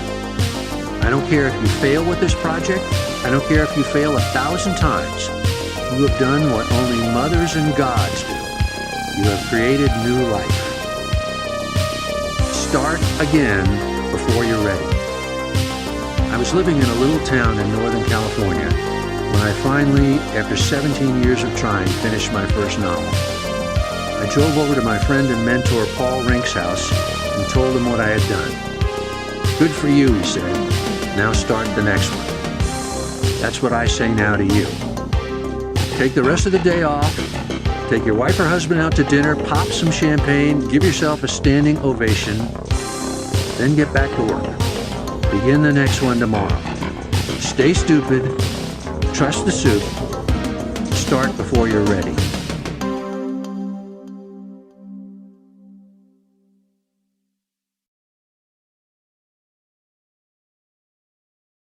I don't care if you fail with this project. I don't care if you fail 1,000 times. You have done what only mothers and gods do. You have created new life. Start again before you're ready. I was living in a little town in Northern California when I finally, after 17 years of trying, finished my first novel. I drove over to my friend and mentor Paul Rink's house and told him what I had done. Good for you, he said. Now start the next one. That's what I say now to you. Take the rest of the day off, take your wife or husband out to dinner, pop some champagne, give yourself a standing ovation, then get back to work. Begin the next one tomorrow. Stay stupid, trust the soup, start before you're ready.